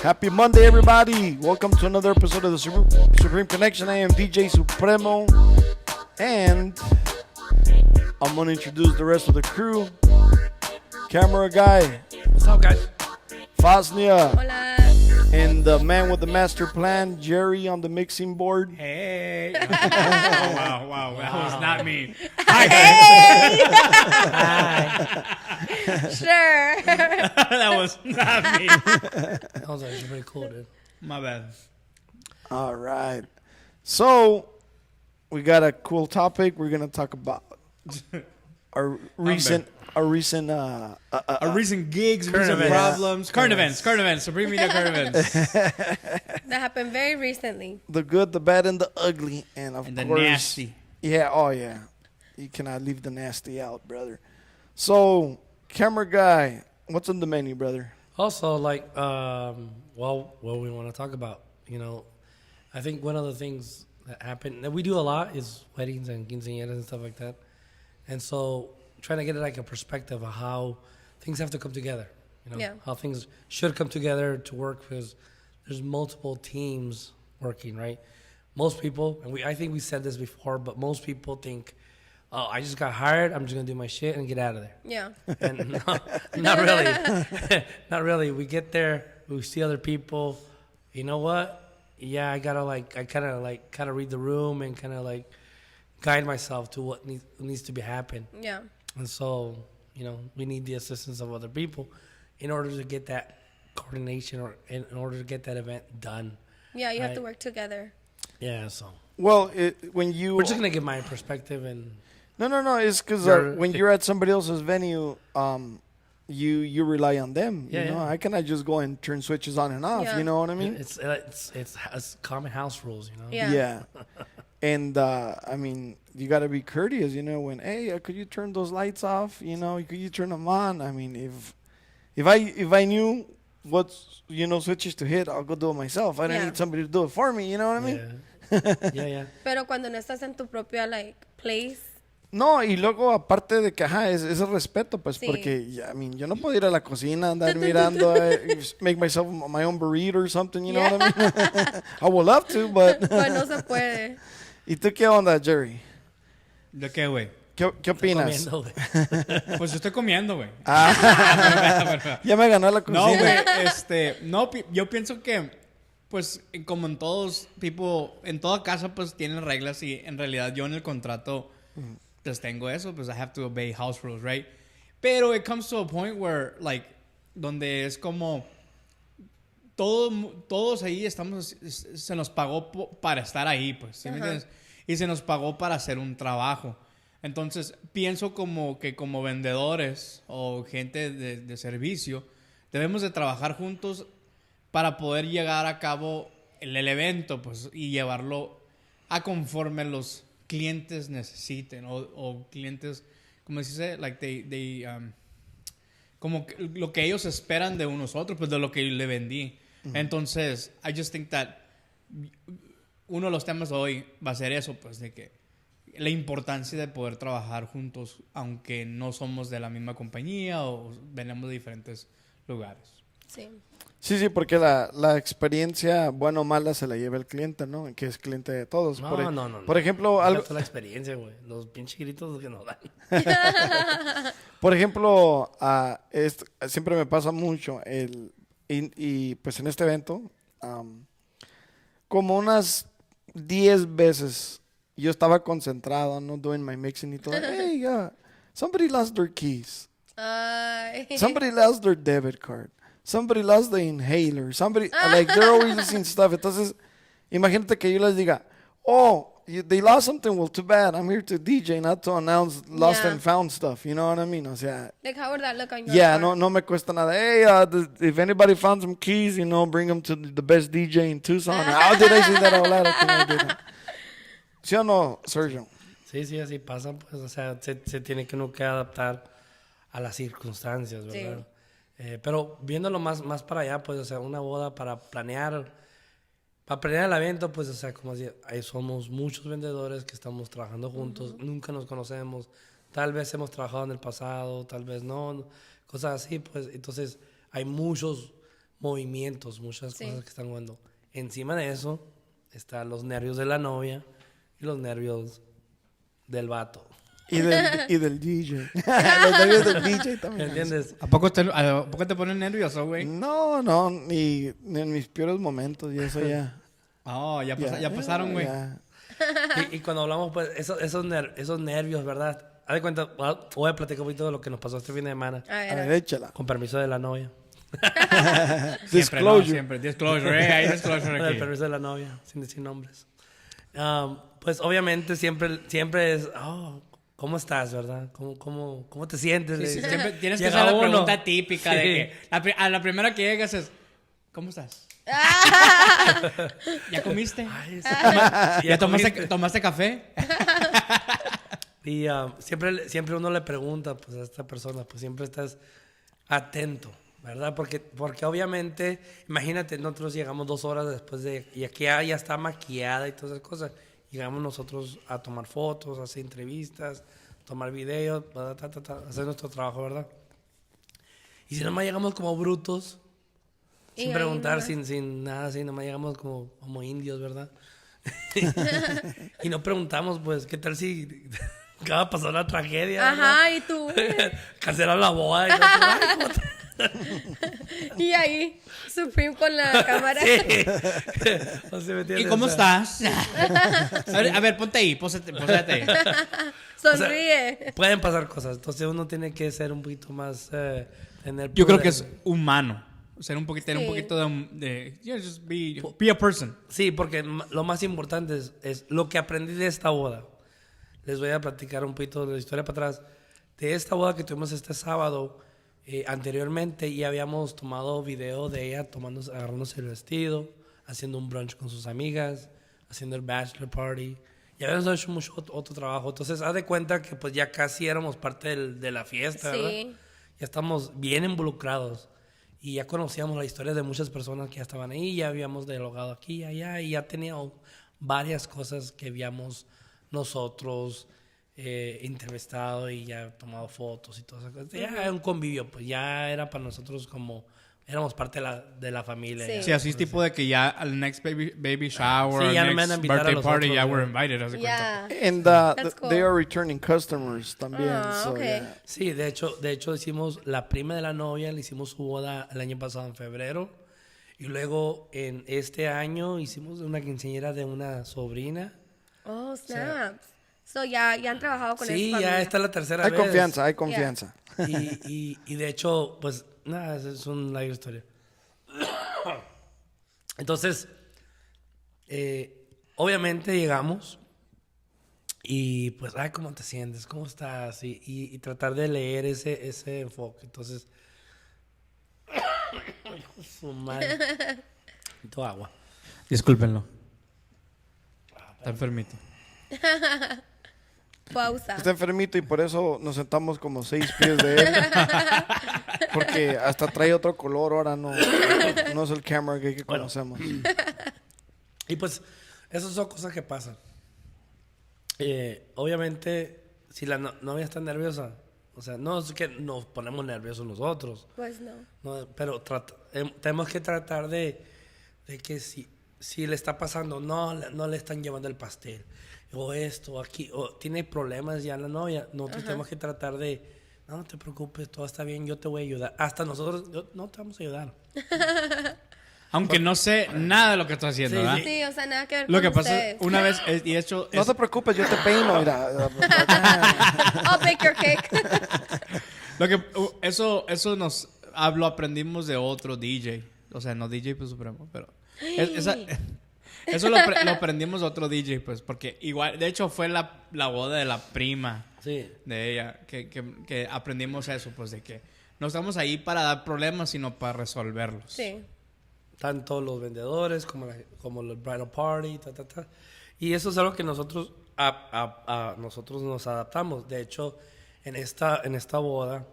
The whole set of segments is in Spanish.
Happy Monday, everybody. Welcome to another episode of the Supreme Connection. I am DJ Supremo, and I'm going to introduce the rest of the crew. Camera guy, What's up, guys? Fasnia, Hola. and the man with the master plan, Jerry, on the mixing board. Hey. Wow. That was not me. Sure. That was not me. That was actually pretty cool, dude. My bad. All right. So, we got a cool topic. We're going to talk about our recent recent gigs, Current recent events. problems, current events. Supreme Media current events, That happened very recently. the good, the bad, and the ugly. And of and the course, nasty. Yeah, oh yeah. You cannot leave the nasty out, brother. So, camera guy, what's on the menu, brother? Also, like, what we want to talk about, I think one of the things that happen, that we do a lot, is weddings and quinceañeras and stuff like that. And so, trying to get like a perspective of how things have to come together, Yeah. how things should come together to work, because there's multiple teams working, right? Most people, and I think we said this before, but most people think, oh, I just got hired, I'm just going to do my shit and get out of there. Yeah. And no, not really. Not really. We get there, we see other people. You know what? Yeah, I kind of read the room and kind of like guide myself to what needs to be happen. Yeah. And so, we need the assistance of other people in order to get that coordination or in order to get that event done. Yeah, you have Right. to work together. Yeah, so Well, when you... we're just going to give my perspective and... No. It's because You're- when you're at somebody else's venue, you rely on them. Yeah, you know, yeah. I cannot just go and turn switches on and off. Yeah. You know what I mean? It's common house rules, Yeah. And I mean, you got to be courteous. When could you turn those lights off? Could you turn them on? I mean, if I knew what switches to hit, I'll go do it myself. I don't Yeah. need somebody to do it for me. You know what I mean? Yeah. Pero cuando no estás en tu propia place. No, y luego aparte de que, es el respeto, pues, Sí. porque, yo no puedo ir a la cocina, andar mirando, make myself my own burrito or something, you know what I mean? I would love to, but... Pues no se puede. ¿Y tú qué onda, Jerry? ¿De qué, güey? ¿Qué opinas? Comiendo, güey. Pues yo estoy comiendo, güey. Ya me ganó la cocina. No, güey, yo pienso que, pues, como en en toda casa, pues, tienen reglas y en realidad yo en el contrato, pues, tengo eso, pues, I have to obey house rules, right? Pero it comes to a point where, like, donde es como, todos ahí se nos pagó para estar ahí, pues, ¿sí me entiendes? Y se nos pagó para hacer un trabajo. Entonces, pienso como que como vendedores o gente de servicio, debemos de trabajar juntos para poder llegar a cabo el evento, pues, y llevarlo a conforme los clientes necesiten o clientes, como se dice, like como lo que ellos esperan de nosotros, pues de lo que le vendí. Entonces, I just think that uno de los temas de hoy va a ser eso, pues, de que la importancia de poder trabajar juntos, aunque no somos de la misma compañía o venimos de diferentes lugares. Sí. Sí, porque la experiencia, buena o mala, se la lleva el cliente, ¿no? Que es cliente de todos. No. Por ejemplo, algo... Esa es la experiencia, güey. Los pinches gritos que nos dan. Por ejemplo, siempre me pasa mucho y pues en este evento, como unas 10 veces yo estaba concentrado, no doing my mixing y todo. Hey, somebody lost their keys. Ay. Somebody lost their debit card. Somebody lost the inhaler. Somebody, like, they're always losing stuff. Entonces, imagínate que yo les diga, they lost something, well, too bad. I'm here to DJ, not to announce lost Yeah. and found stuff. You know what I mean? O sea, Like, how would that look on your yeah, part? no me cuesta nada. Hey, if anybody found some keys, bring them to the best DJ in Tucson. How did I say that out loud? I think I didn't. ¿Sí o no, Sergio? Sí, así pasa, pues, o sea, se tiene que uno que adaptar a las circunstancias, ¿verdad? Pero viéndolo más para allá, pues, o sea, una boda para planear el evento, pues, o sea, como decía, ahí somos muchos vendedores que estamos trabajando juntos, nunca nos conocemos, tal vez hemos trabajado en el pasado, tal vez no, cosas así, pues, entonces hay muchos movimientos, muchas Sí. cosas que están jugando. Encima de eso están los nervios de la novia y los nervios del vato. Y del DJ. Los nervios del DJ ¿Me también. entiendes? ¿A poco te pones nervioso, güey? No, ni en mis peores momentos, y eso ya. Oh, ya pasaron, güey. ya. Y cuando hablamos, pues, esos nervios, ¿verdad? Haz de cuenta, voy a platicar un poquito de lo que nos pasó este fin de semana. A A ver, ver, échala. Con permiso de la novia. Siempre, no, Disclosure. siempre. Disclosure, hay disclosure Con el aquí. permiso de la novia, sin decir nombres. Pues obviamente siempre es, ¿cómo estás, verdad? ¿Cómo te sientes? Sí, Le sí, dice. siempre tienes que Llega hacer la uno. pregunta típica de Sí. que a la primera que llegas es, ¿cómo estás? ¿Ya comiste? Ay, ¿Ya comiste? tomaste café? Y siempre uno le pregunta pues, a esta persona, pues siempre estás atento, ¿verdad? Porque obviamente, imagínate, nosotros llegamos 2 horas después y aquí ya está maquillada y todas esas cosas. Llegamos nosotros a tomar fotos, a hacer entrevistas, tomar videos, hacer nuestro trabajo, ¿verdad? Y si nomás llegamos como brutos, Y sin ahí preguntar, nomás. sin nada así, nomás llegamos como indios, ¿verdad? Y no preguntamos, pues, ¿qué tal si acaba de pasar una tragedia? Ajá, y tú. Cancelar la boda. Y nosotros, ay, ¿cómo te- Y ahí, Supreme con la cámara. Sí. No sé, ¿me entiendes? ¿Y cómo O sea, estás? A ver, ponte ahí, pósate ahí. Sonríe. Pueden pasar cosas. Entonces uno tiene que ser un poquito más... tener Yo creo que prudencia. es humano. Ser un poquito, tener un Sí. poquito de yeah, just be a person. Sí, porque lo más importante es lo que aprendí de esta boda. Les voy a platicar un poquito de la historia para atrás. De esta boda que tuvimos este sábado, anteriormente ya habíamos tomado video de ella agarrándose el vestido, haciendo un brunch con sus amigas, haciendo el bachelor party. Ya habíamos hecho mucho otro trabajo. Entonces, haz de cuenta que pues ya casi éramos parte de la fiesta, ¿verdad? Sí. Ya estamos bien involucrados. Y ya conocíamos la historia de muchas personas que ya estaban ahí, ya habíamos dialogado aquí y allá, y ya teníamos varias cosas que habíamos nosotros entrevistado y ya tomado fotos y todas esas cosas. Ya era un convivio, pues ya era para nosotros como, éramos parte de la familia. Sí. ya. Sí, así es tipo de que ya al next baby shower, Sí, ya al no me van a next invitar a birthday los party, otros, ya ¿no? we're invited, haz de cuenta. Yeah. And That's cool. they are returning customers también. Ah, so, okay. yeah. Sí, de hecho hicimos la prima de la novia, le hicimos su boda el año pasado en febrero. Y luego en este año hicimos una quinceañera de una sobrina. Oh, snaps. So, ya han trabajado con Sí, esta ya familia. esta es la tercera Hay vez. confianza, hay confianza. Y de hecho, pues, nada, es una larga historia. Entonces, obviamente llegamos y pues, ay, ¿cómo te sientes? ¿Cómo estás? Y tratar de leer ese enfoque. Entonces, su madre. Tu agua. Discúlpenlo. Está enfermito. Pausa. Está enfermito y por eso nos sentamos como 6 pies de él. Porque hasta trae otro color, ahora no es el camera que Bueno. conocemos. Y pues, esas son cosas que pasan. Obviamente, si la novia está nerviosa, o sea, no es que nos ponemos nerviosos nosotros, Pues no. no, pero tenemos que tratar de que si le está pasando, no le están llevando el pastel, o esto, aquí, o tiene problemas ya la novia, nosotros tenemos que tratar de, no te preocupes, todo está bien, yo te voy a ayudar. Hasta nosotros, no te vamos a ayudar. Aunque no sé nada de lo que estoy haciendo, Sí, ¿verdad? sí. Sí, o sea, nada que ver Lo con que pasa ustedes. es, una vez, y de hecho, No te preocupes, yo te peino, mira. I'll bake your cake. eso lo aprendimos de otro DJ. O sea, no DJ pues supremo, pero eso lo aprendimos de otro DJ, pues, porque igual, de hecho fue la boda de la prima Sí. de ella que aprendimos eso, pues, de que no estamos ahí para dar problemas, sino para resolverlos. Sí. Tanto los vendedores como el bridal party, Y eso es algo que nosotros nosotros nos adaptamos. De hecho, en esta boda,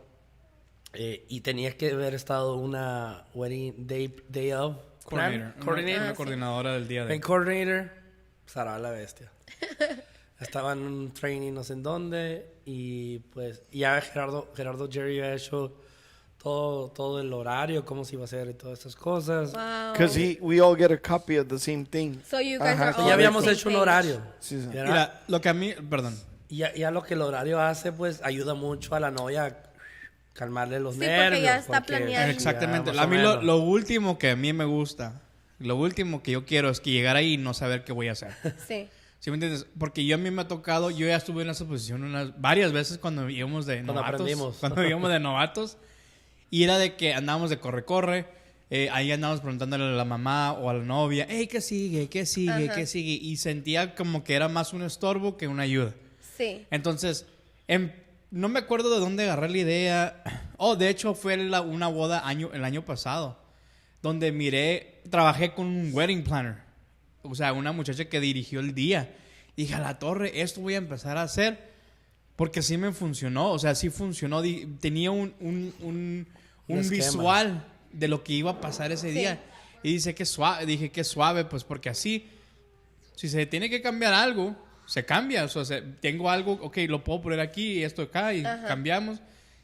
y tenía que haber estado una wedding day of Coordinator. Una coordinadora del día de El coordinator, Sara la bestia. Estaba en un training no sé en dónde y pues ya Gerardo Jerry ha hecho todo el horario, cómo se iba a hacer y todas estas cosas. Wow. Because we all get a copy of the same thing. So you guys are Ajá. all Ya habíamos on the hecho un same page. horario. Sí, sí. ¿verdad? Mira, lo que a mí, perdón. Y ya lo que el horario hace, pues ayuda mucho a la novia a calmarle los Sí, porque nervios. ya está planeando. Exactamente. Ya, A más mí o menos. lo último que a mí me gusta, lo último que yo quiero es que llegar ahí y no saber qué voy a hacer. Sí. ¿Sí me entiendes? Porque a mí me ha tocado, yo ya estuve en esa posición varias veces cuando íbamos de Cuando novatos. aprendimos. Cuando íbamos de novatos. Y era de que andábamos de corre. Ahí andábamos preguntándole a la mamá o a la novia, hey, ¿qué sigue? ¿Qué sigue? Ajá. ¿Qué sigue? Y sentía como que era más un estorbo que una ayuda. Sí. Entonces, no me acuerdo de dónde agarré la idea. Oh, de hecho fue una boda el año pasado, donde trabajé con un wedding planner. O sea, una muchacha que dirigió el día. Dije, a la torre, esto voy a empezar a hacer. Porque sí me funcionó. O sea, sí funcionó. Tenía un esquema. visual de lo que iba a pasar ese Sí. día. Y dije, qué suave, pues porque así, si se tiene que cambiar algo, se cambia. O sea, tengo algo, ok, lo puedo poner aquí y esto acá y Ajá. cambiamos.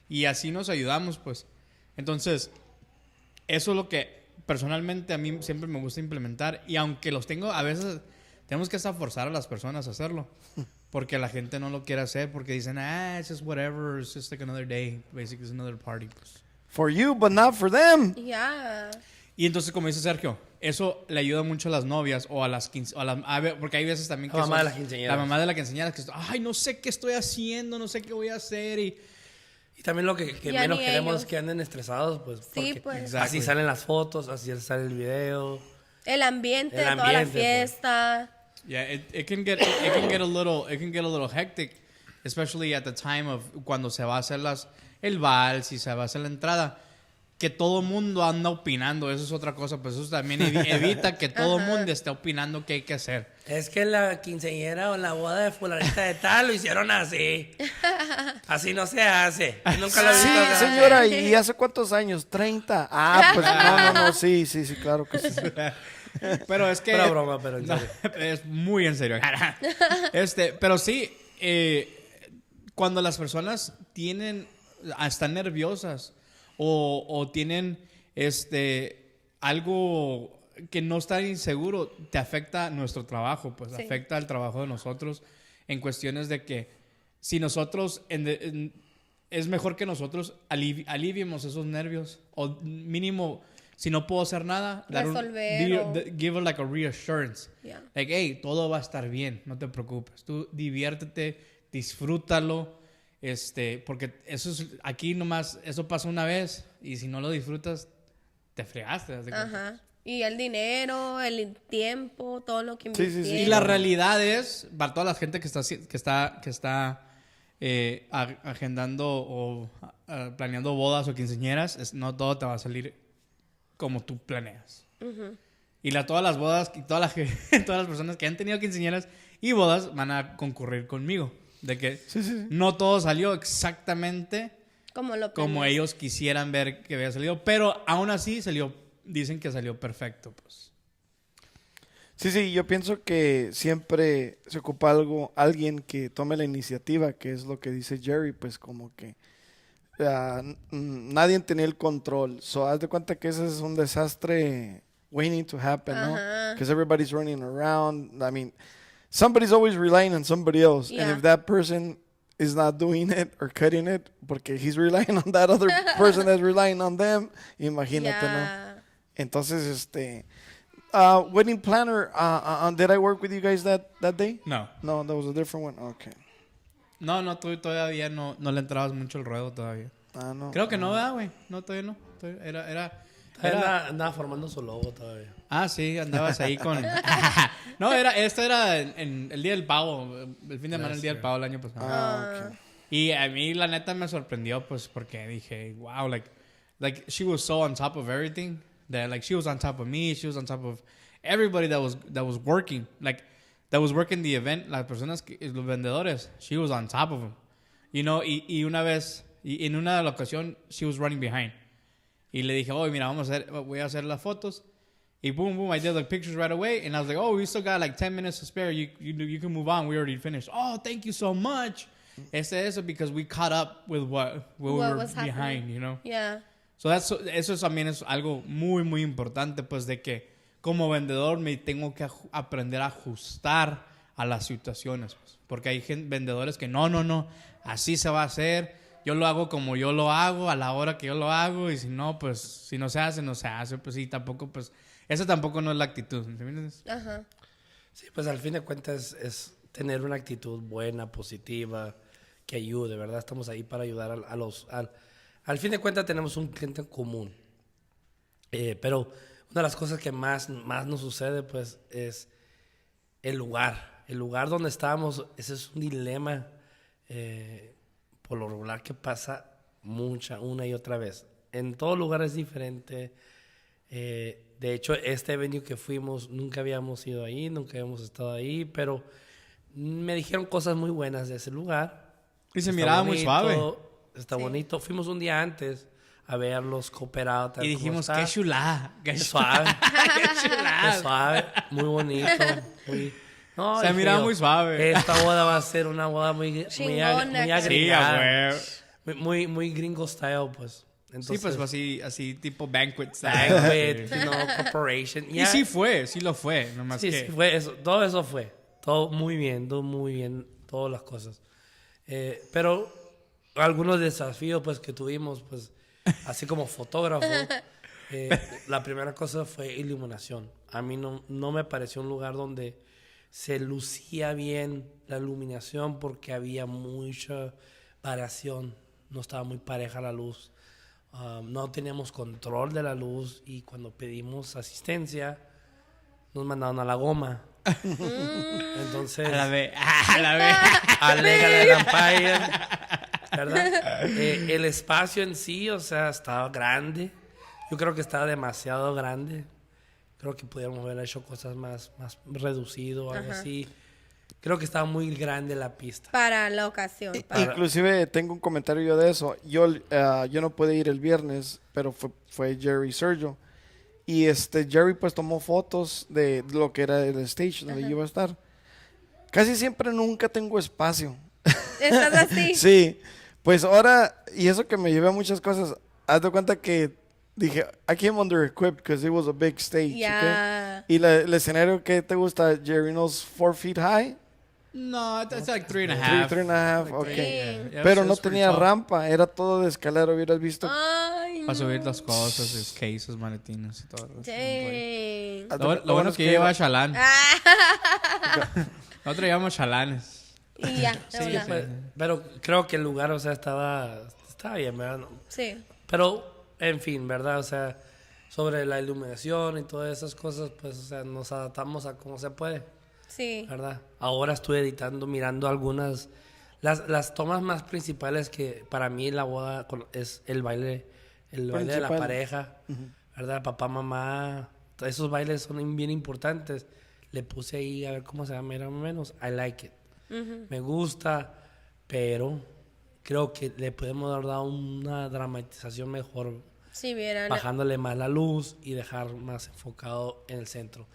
Y así nos ayudamos, pues. Entonces, eso es lo que personalmente a mí siempre me gusta implementar. Y aunque los tengo, a veces tenemos que hasta forzar a las personas a hacerlo. Porque la gente no lo quiere hacer. Porque dicen, it's just whatever. It's just like another day. Basically, it's another party. Pues. For you, but not for them. Yeah. Y entonces, como dice Sergio, eso le ayuda mucho a las novias o a las porque hay veces también que La mamá son- de la quinceañera. La mamá de la quinceañera que ay, no sé qué estoy haciendo, no sé qué voy a hacer y Y también lo que Ya menos ni queremos ellos. es que anden estresados, pues. Sí, Porque pues. Exactly. así salen las fotos, así sale el video. El ambiente, El de toda la ambiente, pues. fiesta. yeah, it can get a little hectic, especially at the time of cuando se va a hacer el vals y se va a hacer la entrada. Que todo el mundo anda opinando, eso es otra cosa, pues eso también evita que todo el mundo esté opinando qué hay que hacer. Es que la quinceañera o la boda de fulanita de tal lo hicieron así. Así no se hace. Nunca lo he Sí, visto. acá. señora, ¿y hace cuántos años? 30. Ah, pues no, sí, claro que sí. Pero es que Pura broma, pero en No, serio. es muy en serio. Pero sí, cuando las personas están nerviosas o tienen algo que no está inseguro, te afecta nuestro trabajo, pues Sí. afecta el trabajo de nosotros en cuestiones de que si nosotros es mejor que nosotros aliviemos esos nervios o mínimo si no puedo hacer nada Resolver give like a reassurance. Yeah. Like, hey, todo va a estar bien, no te preocupes. Tú diviértete, disfrútalo, porque aquí nomás, eso pasa una vez y si no lo disfrutas, te fregaste. ¿haz de cuenta? Ajá. Y el dinero, el tiempo, todo lo que Sí, sí, sí. invirtieron. Y la realidad es, para toda la gente que está agendando o planeando bodas o quinceañeras, no todo te va a salir como tú planeas. Y todas las bodas y todas las personas que han tenido quinceañeras y bodas van a concurrir conmigo. De que no todo salió exactamente Como lo como planeas. ellos quisieran ver que había salido, pero aún así dicen que salió perfecto, pues. Sí, yo pienso que siempre se ocupa alguien que tome la iniciativa, que es lo que dice Jerry, pues como que nadie tenía el control. So, haz de cuenta que ese es un desastre waiting to happen, ¿no? Ajá. Because everybody's running around. I mean, somebody's always relying on somebody else. And Yeah. if that person is not doing it or cutting it, porque he's relying on that other person that's relying on them, imagínate, ¿no? Yeah. Entonces, wedding planner, did I work with you guys that day? No. No, that was a different one. Okay. No, tú todavía no le entrabas mucho el ruedo todavía. No. Creo que no, ¿verdad, güey? No, todavía no. Andaba formando su logo todavía. Ah, sí, andabas ahí con... No, esto era en el día del pavo, el fin de semana, el día del pavo el año pasado. Okay. Y a mí, la neta, me sorprendió, pues, porque dije, wow, like she was so on top of everything, that, like, she was on top of me, she was on top of everybody that was working, like, that was working the event, las personas, los vendedores, she was on top of them, you know, y una vez, y en una ocasión, she was running behind, y le dije, oh, mira, voy a hacer las fotos, y boom, I did the pictures right away, and I was like, oh, we still got like 10 minutes to spare, you can move on, we already finished. Oh, thank you so much. Eso, because we caught up with what we were was happening. behind, you know. Yeah. Eso también es algo muy, muy importante, pues, de que como vendedor me tengo que aprender a ajustar a las situaciones, pues, porque hay vendedores que no, así se va a hacer, yo lo hago como yo lo hago, a la hora que yo lo hago, y si no, pues, si no se hace, no se hace, pues, y tampoco, pues, esa tampoco no es la actitud, ¿me entiendes? Ajá. Sí, pues al fin de cuentas es tener una actitud buena, positiva, que ayude, ¿verdad? Estamos ahí para ayudar a los... Al fin de cuentas tenemos un cliente en común. Pero una de las cosas que más nos sucede, pues, es el lugar. El lugar donde estábamos, ese es un dilema por lo regular que pasa una y otra vez. En todo lugar es diferente. De hecho, este venue que fuimos, nunca habíamos ido ahí, nunca habíamos estado ahí, pero me dijeron cosas muy buenas de ese lugar. Y se miraba muy suave. Está bonito. Fuimos un día antes a verlos, cooperado. Y dijimos, qué chulada. Qué suave. Qué chulada. Qué suave, muy bonito. No, se miraba muy suave. Esta boda va a ser una boda muy Chingona. agregada. Sí, muy gringo style, pues. Entonces, sí, pues así tipo banquet style. banquet, corporation. Y sí lo fue. Nomás sí, que... sí, fue eso. Todo eso fue. Todo muy bien, todas las cosas. Pero algunos desafíos, pues, que tuvimos, pues, así como fotógrafo, la primera cosa fue iluminación. A mí no me pareció un lugar donde se lucía bien la iluminación porque había mucha variación. No estaba muy pareja la luz. No teníamos control de la luz y cuando pedimos asistencia nos mandaron a la goma. Entonces, A la vez. alégale la Empire, ¿verdad? El espacio en sí, o sea, estaba grande. Yo creo que estaba demasiado grande. Creo que pudiéramos haber hecho cosas más reducido o algo así. Creo que estaba muy grande la pista. Para la ocasión. Inclusive tengo un comentario yo de eso. Yo no pude ir el viernes, pero fue Jerry Sergio. Y Jerry pues tomó fotos de lo que era el stage donde yo iba a estar. Casi siempre nunca tengo espacio. ¿Estás así? Sí. Pues ahora, y eso que me llevé a muchas cosas, haz de cuenta que dije, I came under equipped because it was a big stage. Yeah. ¿Okay? Y el escenario que te gusta, Jerry, ¿nos 4 feet high? No, it's like 3.5. 3.5, ok. Yeah, Pero it no was pretty tenía tall. rampa, era todo de escalera, hubieras visto. Ay, Para subir las cosas, sus cases, maletines y todo. dang. Lo bueno es que lleva chalán. Ah. Nosotros llevamos chalanes. Y ya, Sí, hola. pero creo que el lugar, o sea, estaba bien, ¿verdad? No. Sí. Pero, en fin, ¿verdad? O sea, sobre la iluminación y todas esas cosas, pues, o sea, nos adaptamos a cómo se puede, Sí. ¿verdad? Ahora estoy editando, mirando algunas, las tomas más principales que para mí la boda es el baile de la Principal. pareja, ¿verdad? Papá, mamá, esos bailes son bien importantes. Le puse ahí a ver cómo se llama, era más o menos, I like it. Me gusta, pero creo que le podemos dar una dramatización mejor, Sí, vieran. bajándole más la luz y dejar más enfocado en el centro.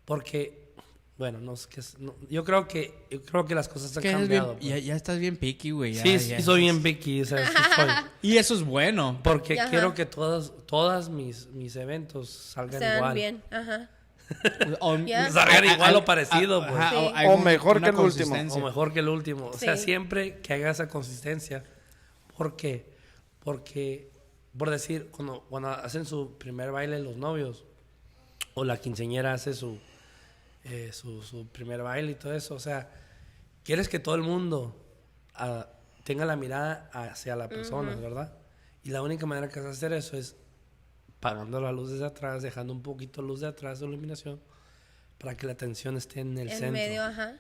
Porque, bueno, no sé qué es, yo creo que las cosas han cambiado. Pues. Ya estás bien picky, güey. Sí, soy bien picky, o sea, sí soy. Y eso es bueno. Porque Ajá. quiero que todas mis eventos salgan Sean igual. bien. Ajá. O, Ya. Salgan igual o parecido, pues. ajá, Sí. hay O mejor una que el último. consistencia. O mejor que el último. O sea, Sí. siempre que haga esa consistencia. ¿Por qué? Porque, por decir, cuando hacen su primer baile los novios, o la quinceañera hace su primer baile y todo eso, o sea, quieres que todo el mundo tenga la mirada hacia la persona, ¿verdad? Y la única manera que vas a hacer eso es apagando las luces de atrás, dejando un poquito luz de atrás de iluminación, para que la atención esté en el En centro. medio, ajá.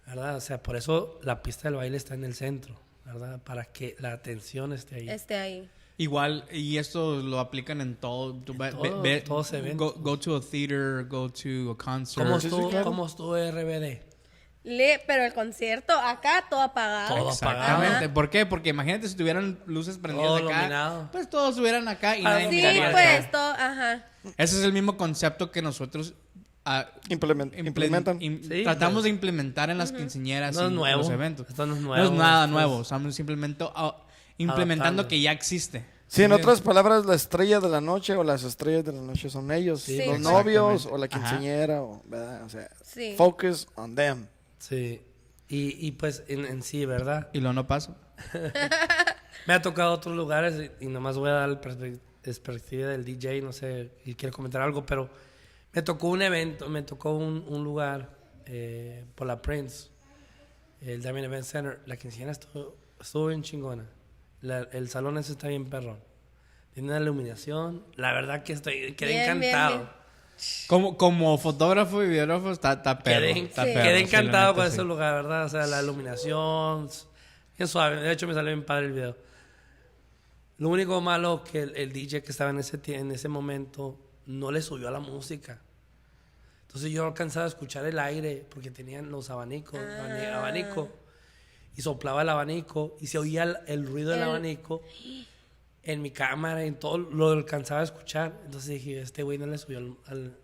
¿Verdad? O sea, por eso la pista del baile está en el centro, ¿verdad? Para que la atención esté ahí. Ahí. Igual, y esto lo aplican en todo. Todos se ven. Go to a theater, go to a concert. ¿Cómo estuvo RBD? Pero el concierto acá todo apagado. Todo Exactamente. Ajá. ¿Por qué? Porque imagínate si tuvieran luces prendidas Todo acá. iluminado. Pues todos estuvieran acá y Ah, nadie Sí, miraría pues acá. todo, ajá. Ese es el mismo concepto que nosotros Implementan. Sí, tratamos pues. de implementar en las quinceañeras No es y en nuevo. los eventos. Esto no es No nuevo. es nada Esto nuevo. es Estamos simplemente implementando adaptando. que ya existe. Sí, en otras palabras, la estrella de la noche o las estrellas de la noche son ellos, Sí, los exactamente. novios o la Ajá. quinceañera, o, ¿verdad? O sea, Sí. focus on them. Sí. Y pues en sí, ¿verdad? Y lo no paso. Me ha tocado otros lugares y nomás voy a dar la perspectiva del DJ, no sé, y quiero comentar algo, pero me tocó un evento, me tocó un lugar por la Prince, el Diamond Event Center. La quinceañera estuvo bien chingona. El salón ese está bien perrón. Tiene una iluminación. La verdad que quedé Bien, encantado. bien, Como fotógrafo y videógrafo está perro. Quedé, Está Sí. perro, quedé sí, la encantado neta, con sí. ese lugar, ¿verdad? O sea, la iluminación, bien suave. De hecho, me salió bien padre el video. Lo único malo que el DJ que estaba en ese momento no le subió a la música. Entonces yo alcanzaba a escuchar el aire porque tenían los abanicos, abanico, y soplaba el abanico y se oía el ruido del abanico en mi cámara, en todo lo alcanzaba a escuchar. Entonces dije, este güey no le subió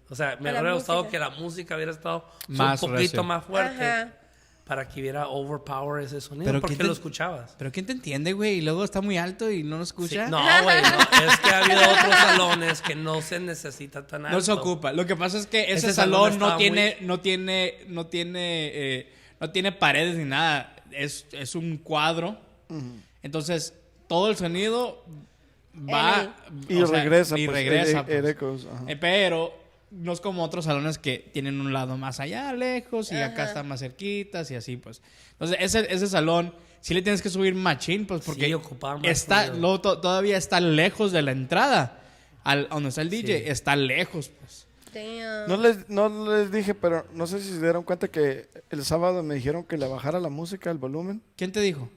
o sea, me A la hubiera gustado música. que la música hubiera estado Más un poquito recio. más fuerte Ajá. para que hubiera overpower ese sonido, Pero porque ¿quién te- lo escuchabas. Pero ¿quién te entiende, güey? Y luego está muy alto y no nos Sí, escucha. no, güey, no. Es que ha habido otros salones que no se necesita tan alto. No se ocupa. Lo que pasa es que ese Ese salón salón estaba no tiene paredes ni nada. Es un cuadro. Entonces, todo el sonido va Y o sea, regresa. y pues, regresa. it pues. echoes, ajá. Pero no es como otros salones que tienen un lado más allá, lejos, y acá están más cerquitas y así, pues. Entonces, ese salón sí le tienes que subir machín, pues, porque Sí, ocupaba más está, sonido. luego todavía está lejos de la entrada. Donde está el DJ, Sí. está lejos, pues. Damn. No les dije, pero no sé si se dieron cuenta que el sábado me dijeron que le bajara la música, el volumen. ¿Quién te dijo?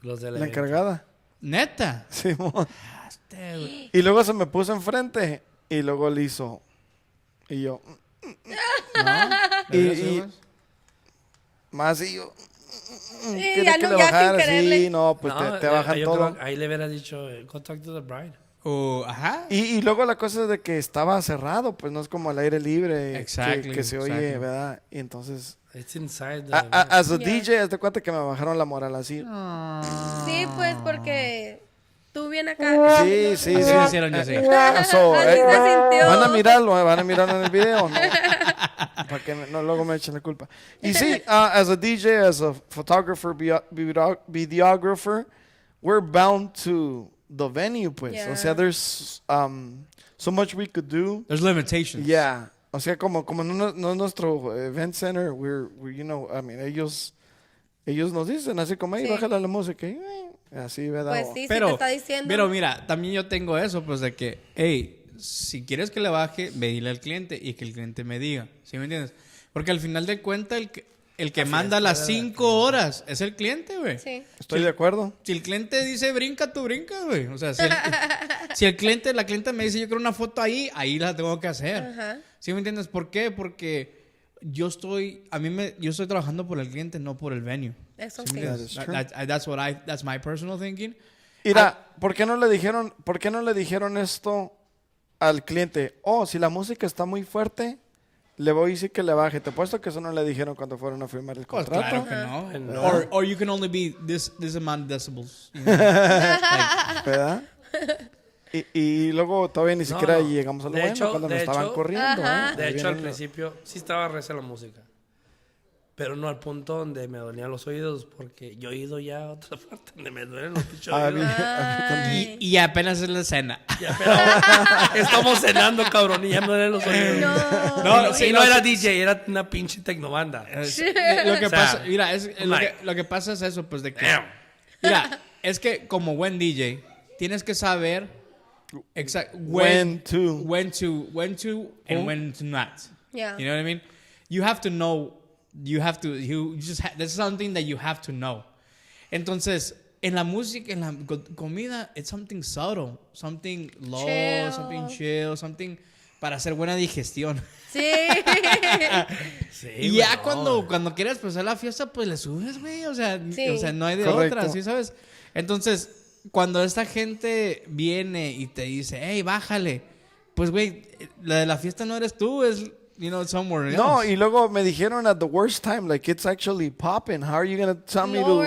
Los de La encargada. Neta. Simón. Este, güey. Y luego se me puso enfrente y luego le hizo. Y yo, ¿No? Y- ¿Le y- subes? más y yo. Sí, Quería ya que no, le ya sin bajara, sí, quererle. no, pues te bajan yo todo. creo que ahí le hubiera dicho, go talk to the bride. Ajá. Y luego la cosa es de que estaba cerrado, pues no es como al aire libre Exactly, que se oye, exactly. ¿verdad? Y entonces, It's inside the... as a Yeah. DJ, haz de cuenta que me bajaron la moral así. Sí, pues porque tú bien acá. Sí, sí, Así sí. lo hicieron, yo sí. So, Así se sintió. van a mirarlo en el video, ¿no? Para que no luego me echen la culpa. Y sí, as a DJ, as a photographer, videographer, we're bound to the venue, pues. Yeah. O sea, there's so much we could do. There's limitations. Yeah. O sea, como no es nuestro event center, we're, you know, I mean, ellos nos dicen así como, hey, Sí. bájale la música. Y, así, ¿verdad? Pues O- sí, Pero, sí te está diciendo. pero mira, también yo tengo eso, pues de que, hey, si quieres que le baje, ve dile al cliente y que el cliente me diga. ¿Sí me entiendes? Porque al final de cuentas, el que manda las 5 horas es el cliente, güey. Sí. Estoy de acuerdo. Si el cliente dice brinca, tú brincas, güey. O sea, si la cliente me dice yo quiero una foto ahí la tengo que hacer. Ajá. ¿Sí me entiendes? ¿Por qué? Porque yo estoy trabajando por el cliente, no por el venue. Eso ¿Sí me sí. entiendes? That is true. That's my personal thinking. Mira, ¿por qué no le dijeron esto al cliente? Oh, si la música está muy fuerte, le voy a decir que le baje. Te apuesto que eso no le dijeron cuando fueron a firmar el Pues contrato. claro que no. No. Or you can only be this amount of decibels. You know? Like, ¿Verdad? Y luego todavía ni siquiera llegamos a lo De bueno hecho- cuando de nos estaban hecho- corriendo. Ajá. ¿eh? De Ahí hecho, al vienen los- principio sí estaba recia la música. Pero no al punto donde me dolían los oídos, porque yo he ido ya a otra parte donde me duelen los pinches A oídos. mí- a mí también. y apenas es la escena. Ya, pero estamos cenando, cabrón, y ya me duelen los oídos. No. No, Y sí, no no, era sí. DJ, era una pinche tecnobanda. Lo que O sea, pasa, mira, Mike. lo que pasa es eso, pues de que, Damn. mira, es que como buen DJ tienes que saber When to. when to and when to not. Yeah. You know what I mean? You have to know. You just that's something that you have to know. Entonces, en la música, en la comida, it's something subtle, something low, Chill. something chill, something para hacer buena digestión. Sí. Sí, Y güey, ya no. cuando quieras empezar la fiesta, pues le subes, güey. O sea, Sí. no hay de Correcto. otra, ¿sí sabes? Entonces, cuando esta gente viene y te dice, hey, bájale, pues, güey, la de la fiesta no eres tú, es, somewhere else. No, y luego me dijeron at the worst time, like it's actually popping. How are you going to tell me to lower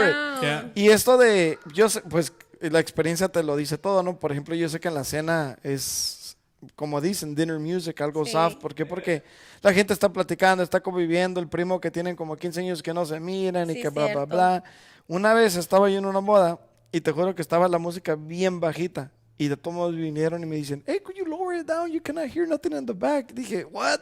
it? down. Yeah. Y esto de, yo sé, pues la experiencia te lo dice todo, ¿no? Por ejemplo, yo sé que en la cena es, como dicen, dinner music, algo Sí. soft. ¿Por qué? Porque la gente está platicando, está conviviendo, el primo que tienen como 15 años que no se miran y Sí, que bla, bla, cierto. bla. Una vez estaba yo en una boda y te juro que estaba la música bien bajita. Y de todos vinieron y me dicen, hey, could you lower it down? You cannot hear nothing in the back. Dije, what?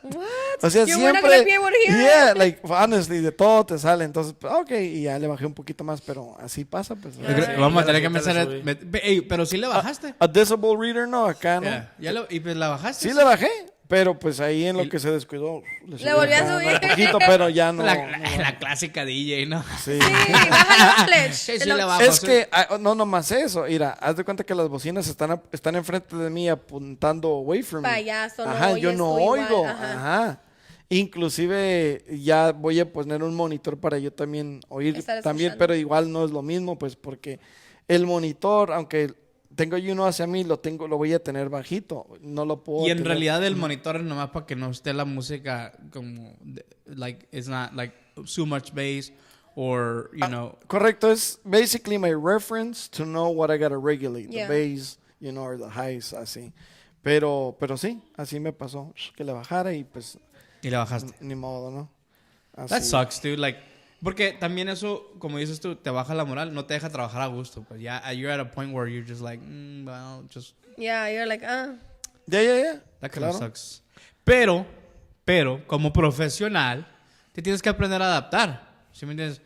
O sea, You're not siempre... gonna be able to hear Yeah, it. like, honestly, de todo te sale. Entonces, pues, ok, y ya le bajé un poquito más, pero así pasa, pues. Ay. Vamos a tener que Ya le empezar subí. Ey, pero sí le bajaste. A decibel reader no, acá, ¿no? Y pues la bajaste. Sí le bajé, pero pues ahí en lo que se descuidó. Le volví a acá subir. Un poquito, pero ya no. La clásica DJ, ¿no? Sí. Sí, bájale un pledge. Sí, sí le bajo. Es que, no nomás eso, mira, haz de cuenta que las bocinas están enfrente de mí apuntando away from me. Payaso, no Ajá, yo oyes no tú igual, oigo. ajá. Ajá. Inclusive ya voy a poner un monitor para yo también oír Estar también, escuchando. pero igual no es lo mismo, pues porque el monitor, aunque tengo yo uno hacia mí, lo voy a tener bajito, no lo puedo Y en tener- realidad el monitor es nomás para que no esté la música como like it's not like too much bass or you know. Correcto, es basically my reference to know what I gotta regulate, Yeah. the bass, you know, or the highs, así. Pero sí, así me pasó, que le bajara y pues Y le bajaste. ni modo, ¿no? Así. That sucks, dude. Like, porque también eso, como dices tú, te baja la moral, no te deja trabajar a gusto. Pues ya, you're at a point where you're just like, well, just Yeah, you're like, Ya. that kind Claro. of sucks. Pero, como profesional, te tienes que aprender a adaptar. ¿Sí me entiendes?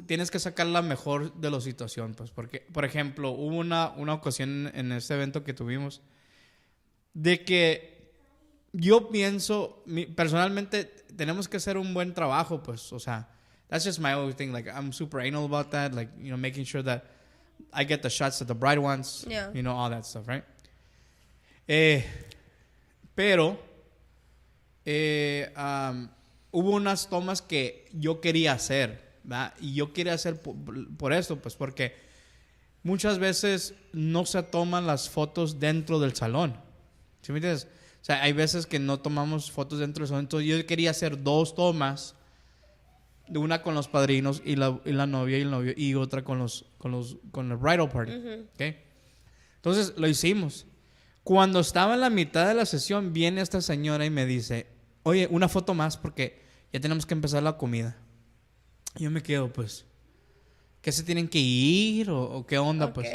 Tienes que sacar la mejor de la situación, pues, porque, por ejemplo, hubo una ocasión en este evento que tuvimos de que yo pienso, personalmente, tenemos que hacer un buen trabajo, pues, o sea, that's just my own thing. Like, I'm super anal about that, like, you know, making sure that I get the shots that the bride wants, Yeah. you know, all that stuff, right? Pero hubo unas tomas que yo quería hacer, ¿verdad? Y yo quería hacer por esto, pues, porque muchas veces no se toman las fotos dentro del salón. ¿Sí me entiendes? O sea, hay veces que no tomamos fotos dentro del salón. Entonces yo quería hacer 2 tomas. Una con los padrinos y la novia y el novio. Y otra con el bridal party. ¿Ok? Entonces lo hicimos. Cuando estaba en la mitad de la sesión, viene esta señora y me dice, oye, una foto más porque ya tenemos que empezar la comida. Y yo me quedo, pues, ¿qué se tienen que ir? ¿O qué onda? Pues,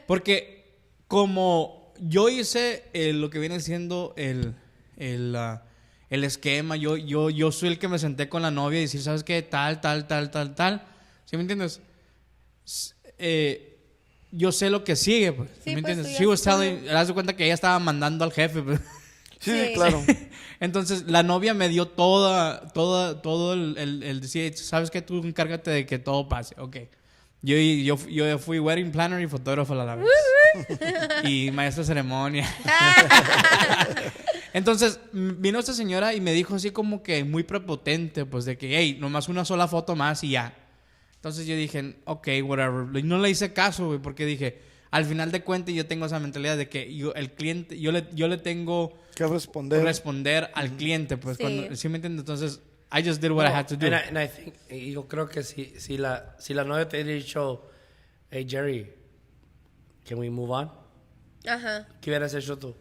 porque como yo hice lo que viene siendo el esquema, yo soy el que me senté con la novia y decir, ¿sabes qué? Tal. ¿Sí me entiendes? Yo sé lo que sigue, pues. Sí, ¿Me pues, entiendes? tú ya She was sabes. telling, das cuenta que ella estaba mandando al jefe, pues. Sí, Sí. claro. Entonces, la novia me dio todo el decir, ¿sabes qué? Tú encárgate de que todo pase. Ok. Yo fui wedding planner y fotógrafo a la vez. Y maestro de ceremonia. Entonces, vino esta señora y me dijo así como que muy prepotente, pues de que, hey, nomás una sola foto más y ya. Entonces yo dije, ok, whatever. Y no le hice caso, güey, porque dije, al final de cuentas yo tengo esa mentalidad de que el cliente, yo le tengo Que responder. al cliente, pues, Sí. cuando, ¿sí me entiendes? Entonces, I just did what I had to do. And I think, y yo creo que si la novia te hubiera dicho, hey Jerry, can we move on? Ajá. ¿Qué hubieras hecho tú?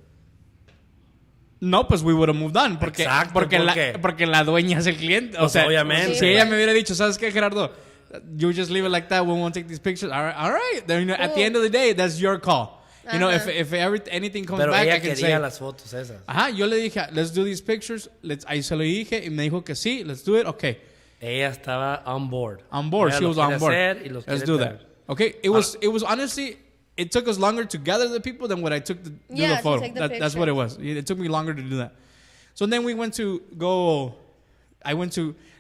No, pues we would have moved on. Porque, Exacto, porque, ¿por la, qué? porque la dueña es el cliente. O Pues sea, obviamente. si ella me hubiera dicho, ¿sabes qué, Gerardo? You just leave it like that. We won't take these pictures. All right. Then, you know, at the end of the day, that's your call. You know, if anything comes Pero back, ella I can quería say. las fotos esas. Ajá, yo le dije, let's do these pictures. Ahí se lo dije y me dijo que sí, let's do it. Okay. Ella estaba on board. On board. Ella She los was on quiere board. hacer y los Let's quiere do tener. that. Okay. It was honestly, it took us longer to gather the people than what I took to do Yeah, the to photo. take the That's what it was. It took me longer to do that. So then we went to go.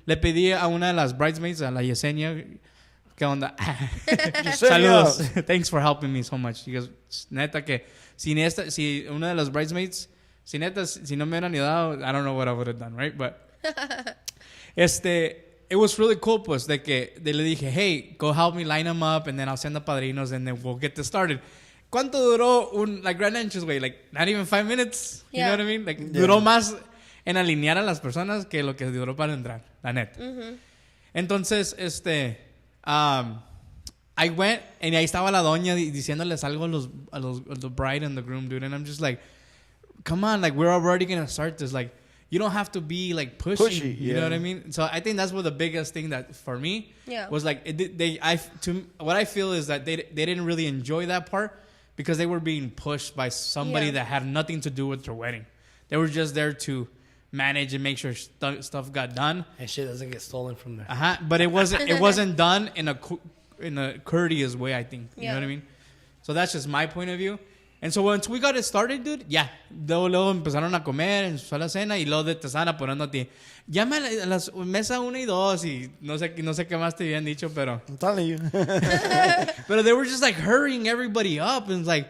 Le pedí a una de las bridesmaids, a la Yesenia, ¿qué onda? Saludos. Thanks for helping me so much. Because, neta que, si una de las bridesmaids, si no me hubieran ayudado, I don't know what I would have done, right? But, it was really cool, pues, de le dije, hey, go help me line them up, and then I'll send the padrinos, and then we'll get this started. ¿Cuánto duró like, grand entrance, güey? Like, not even 5 minutes? You know Yeah. what I mean? Like, duró más en alinear a las personas que lo que duró para entrar, la neta. Entonces, I went and ahí estaba la doña diciéndoles algo a the bride and the groom, dude. And I'm just like, come on, like we're already gonna start this. Like you don't have to be like pushy. You know what I mean? So I think that's what the biggest thing that for me was like what I feel is that they didn't really enjoy that part because they were being pushed by somebody that had nothing to do with their wedding. They were just there to manage and make sure stuff got done and shit doesn't get stolen from there. But it wasn't done in a courteous way, I think. You know what I mean? So that's just my point of view. And so once we got it started, dude, luego empezaron a comer en la cena y luego te estaban apurando a ti. Llama a las mesa 1 y 2 y no sé qué más te habían dicho, pero... I'm telling you. But they were just like hurrying everybody up and it's like,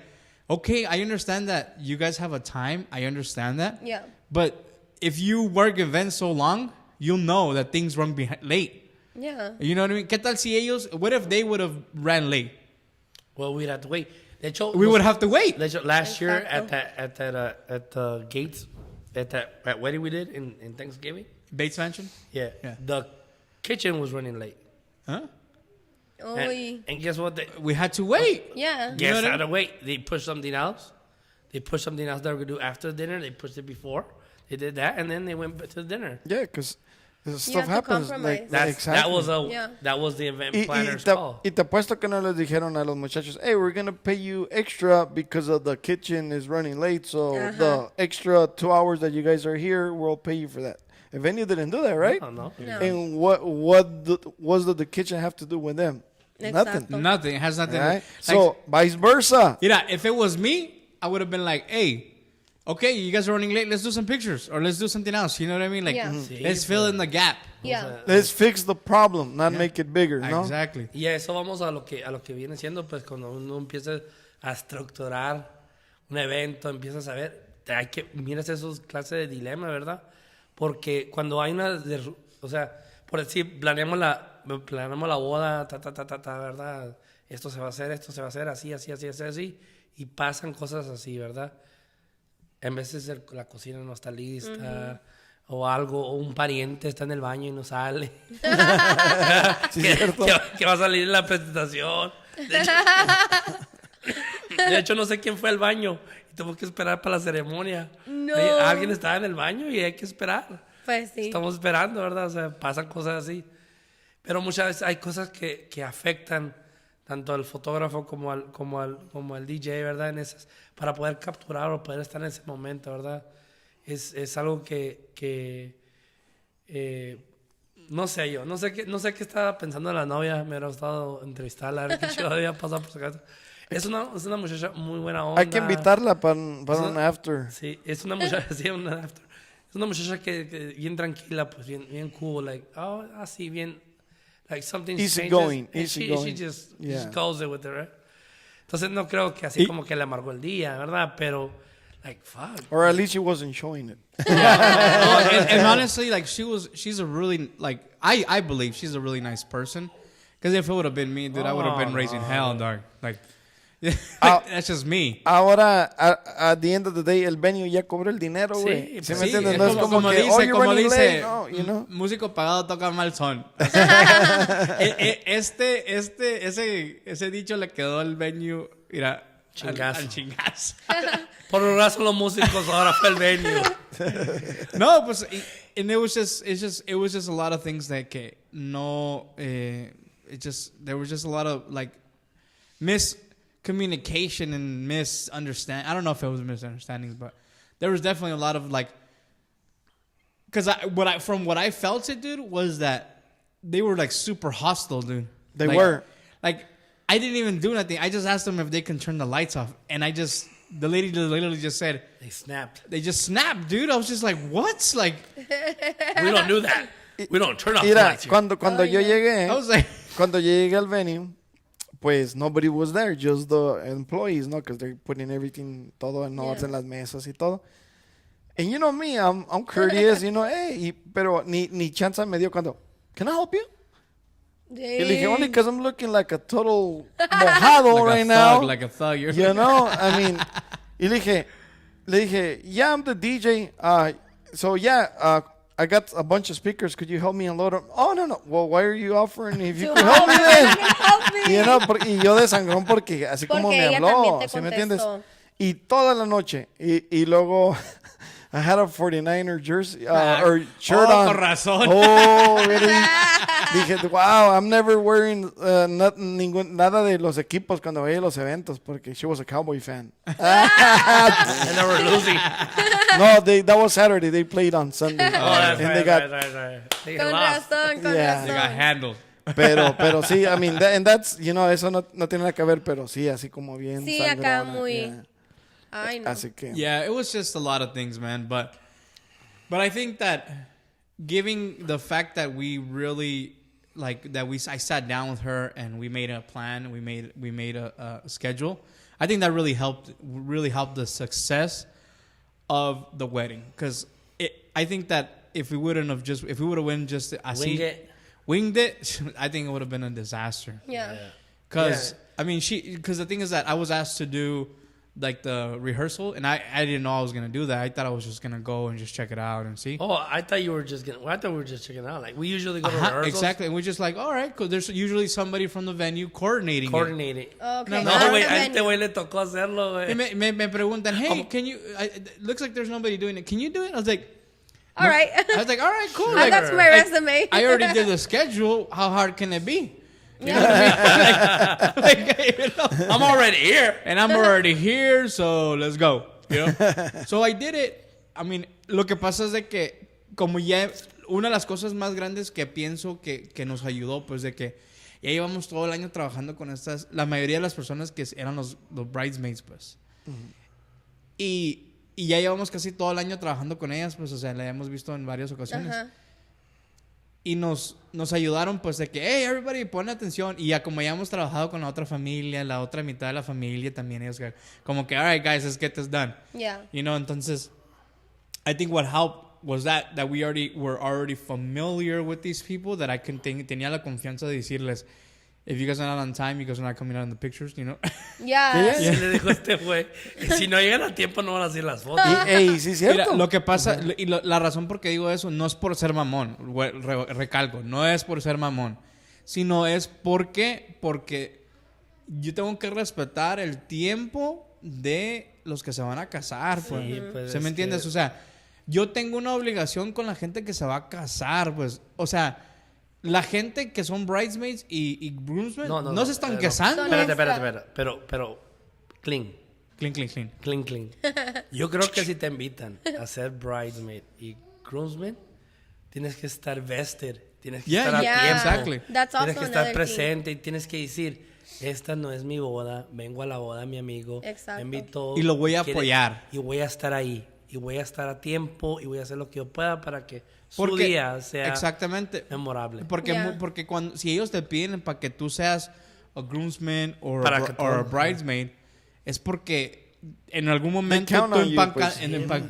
okay, I understand that you guys have a time. I understand that. Yeah. But if you work events so long, you'll know that things run late. Yeah. You know what I mean? ¿Qué tal si ellos, what if they would have ran late? Well, we'd have to wait. De hecho, We would have to wait. de hecho, last year Exacto. at the gates, at wedding we did in Thanksgiving. Bates Mansion? Yeah. Yeah. The kitchen was running late. Huh? Oy. And guess what? We had to wait. Yeah. Guess You know what I how to wait. They pushed something else. They pushed something else they were going to do after dinner. They pushed it before. They did that, and then they went to dinner. Yeah, because stuff have to happens. compromise. That was Yeah. that was the event Y planner's te, call. y te apuesto que no les dijeron a los muchachos, hey, we're going to pay you extra because of the kitchen is running late. So the extra 2 hours that you guys are here, we'll pay you for that. If any didn't do that, right? No. No. And what did the kitchen have to do with them? Exacto. Nothing. Nothing. It has nothing. Right? Like, So, vice versa. mira, if it was me, I would have been like, hey, okay, you guys are running late. Let's do some pictures or let's do something else. You know what I mean? Like, Yeah. let's fill in the gap. Yeah. Let's fix the problem, not make it bigger, ¿no? Exactly. Y eso vamos a lo que viene siendo, pues cuando uno empieza a estructurar un evento, empiezas a ver, miras esos clases de dilema, ¿verdad? Porque cuando hay o sea, por decir, planeamos la boda, ¿verdad? Esto se va a hacer, así, y pasan cosas así, ¿verdad? En veces la cocina no está lista, o algo, o un pariente está en el baño y no sale. Sí, cierto. que va a salir en la presentación. De hecho, no sé quién fue al baño y tuvo que esperar para la ceremonia. No. Alguien estaba en el baño y hay que esperar. Pues sí. Estamos esperando, ¿verdad? O sea, pasan cosas así. Pero muchas veces hay cosas que afectan tanto al fotógrafo como al DJ, ¿verdad? Para poder capturar o poder estar en ese momento, ¿verdad? Es algo que no sé yo. No sé qué estaba pensando la novia. Me hubiera gustado entrevistarla, a ver qué chido había pasado por su casa. Es una muchacha muy buena onda. Hay que invitarla para un after. Sí, es una muchacha, sí, una after. Es una muchacha que bien tranquila, pues bien cool, like, así, bien, like something Easy changes, going, and easy she going. just Yeah. goes it with it, right? Entonces no creo que así como que le amargó el día, ¿verdad? Pero, like, fuck. Or at least she wasn't showing it. and honestly, like she's a really like I believe she's a really nice person. Because if it would have been me, dude, I would have been raising hell, dog. Like, that's just me. Ahora, at the end of the day, el venue ya cobró el dinero, güey. Sí, ¿Sí me sí, entiendes? es No es como que, oh, you're running late. No, you know? Músico pagado toca mal son. Ese dicho le quedó al venue, mira, Chingazo. al chingazo. Por un rato los músicos, ahora fue el venue. No, pues, and it was just a lot of things that que no, there was just a lot of like miscommunication and misunderstanding. I don't know if it was misunderstandings, but there was definitely a lot of like, because from what I felt it, dude, was that they were like super hostile, dude. They Like- were. Like, I didn't even do nothing. I just asked them if they can turn the lights off, and the lady literally just said, They snapped. they just snapped, dude. I was just like, what? Like, We don't do that. We don't turn off the Mira, lights here. cuando yo llegué, I was like, cuando yo llegué al venue, pues nobody was there, just the employees, ¿no? Because they're putting everything, todo en orden, las mesas y todo. And you know me, I'm courteous, you know, hey, pero ni chance me dio cuando, can I help you? Y le dije, only because I'm looking like a total mojado like right a now. thug, like a thug. You're You know, I mean, y le dije, yeah, I'm the DJ. So yeah, I got a bunch of speakers. Could you help me unload them? Oh, no. Well, why are you offering if you To could help me help then? me, help me. You know, y yo de sangrón porque así como Porque me ella habló, también te ¿sí me entiendes? contestó. Y toda la noche. Y luego I had a 49er jersey or shirt on. Con razón. Oh, really? Dije, wow, I'm never wearing nada de los equipos cuando vaya a los eventos porque she was a Cowboy fan. And they were losing. No, that was Saturday. They played on Sunday. Oh, that's and right, they got, right. They Con lost. razón, con Yeah. They got razón. handled. pero sí, I mean, and that's, you know, eso no tiene nada que ver, pero sí, así como bien Sí, acá sangrona, muy- yeah. Ay, no. Así que, Yeah, it was just a lot of things, man. But I think that giving the fact that we really like that I sat down with her and we made a plan, we made a schedule. I think that really helped the success of the wedding because I think that if we would have went just winged it, I think it would have been a disaster. Yeah. Because because the thing is that I was asked to do like the rehearsal, and I didn't know I was gonna do that. I thought I was just gonna go and just check it out and see. Oh, I thought you were just gonna. Well, I thought we were just checking it out. Like we usually go to rehearsals. Exactly, and we're just like, all right, because there's usually somebody from the venue coordinating. Coordinating. Okay. No, Ah, güey, a también. este güey le tocó hacerlo, It. güey. Me preguntan, hey, can you? It looks like there's nobody doing it. Can you do it? I was like, All right. all right, cool. Ah, that's my resume. I already did the schedule. How hard can it be? You know what I mean? Like, you know? I'm already here. And I'm already here, so let's go. You know? So I did it. I mean, lo que pasa es de que, como ya, una de las cosas más grandes que pienso que nos ayudó, pues de que ya llevamos todo el año trabajando con la mayoría de las personas que eran los bridesmaids, pues. Y ya llevamos casi todo el año trabajando con ellas, pues, o sea, la hemos visto en varias ocasiones. Ajá. Y nos ayudaron, pues, de que, hey, everybody, pon atención. Y ya como ya hemos trabajado con la otra familia, la otra mitad de la familia también, ellos como que, all right, guys, let's get this done. Yeah. You know, entonces, I think what helped was that we were already familiar with these people, that I tenía la confianza de decirles, if you guys are not on time, you guys are not coming out in the pictures, you know? Yeah. Sí, le dijo este güey. Y si no llegan a tiempo, no van a hacer las fotos. ey, sí es cierto. Mira, lo que pasa, y la razón por qué digo eso, no es por ser mamón, recalco, no es por ser mamón, sino es porque yo tengo que respetar el tiempo de los que se van a casar, pues. Sí, pues, ¿Se me es entiendes? que- O sea, yo tengo una obligación con la gente que se va a casar, pues. O sea, la gente que son bridesmaids y groomsmen no se están casando. Son Espérate. Pero, clean. Clean. Yo creo que si te invitan a ser bridesmaid y groomsman, tienes que estar vested, tienes que Yeah, estar a yeah. tiempo. Exactly. That's also Tienes que estar another thing. presente y tienes que decir, esta no es mi boda, vengo a la boda de mi amigo, Exacto. me invitó. Y lo voy a quiere- apoyar. Y voy a estar ahí, y voy a estar a tiempo, y voy a hacer lo que yo pueda para que su día sea exactamente. memorable. Porque, Yeah. porque si ellos te piden para que tú seas a groomsman o Para que a todo- bridesmaid, es porque en algún momento count tú on you, pues.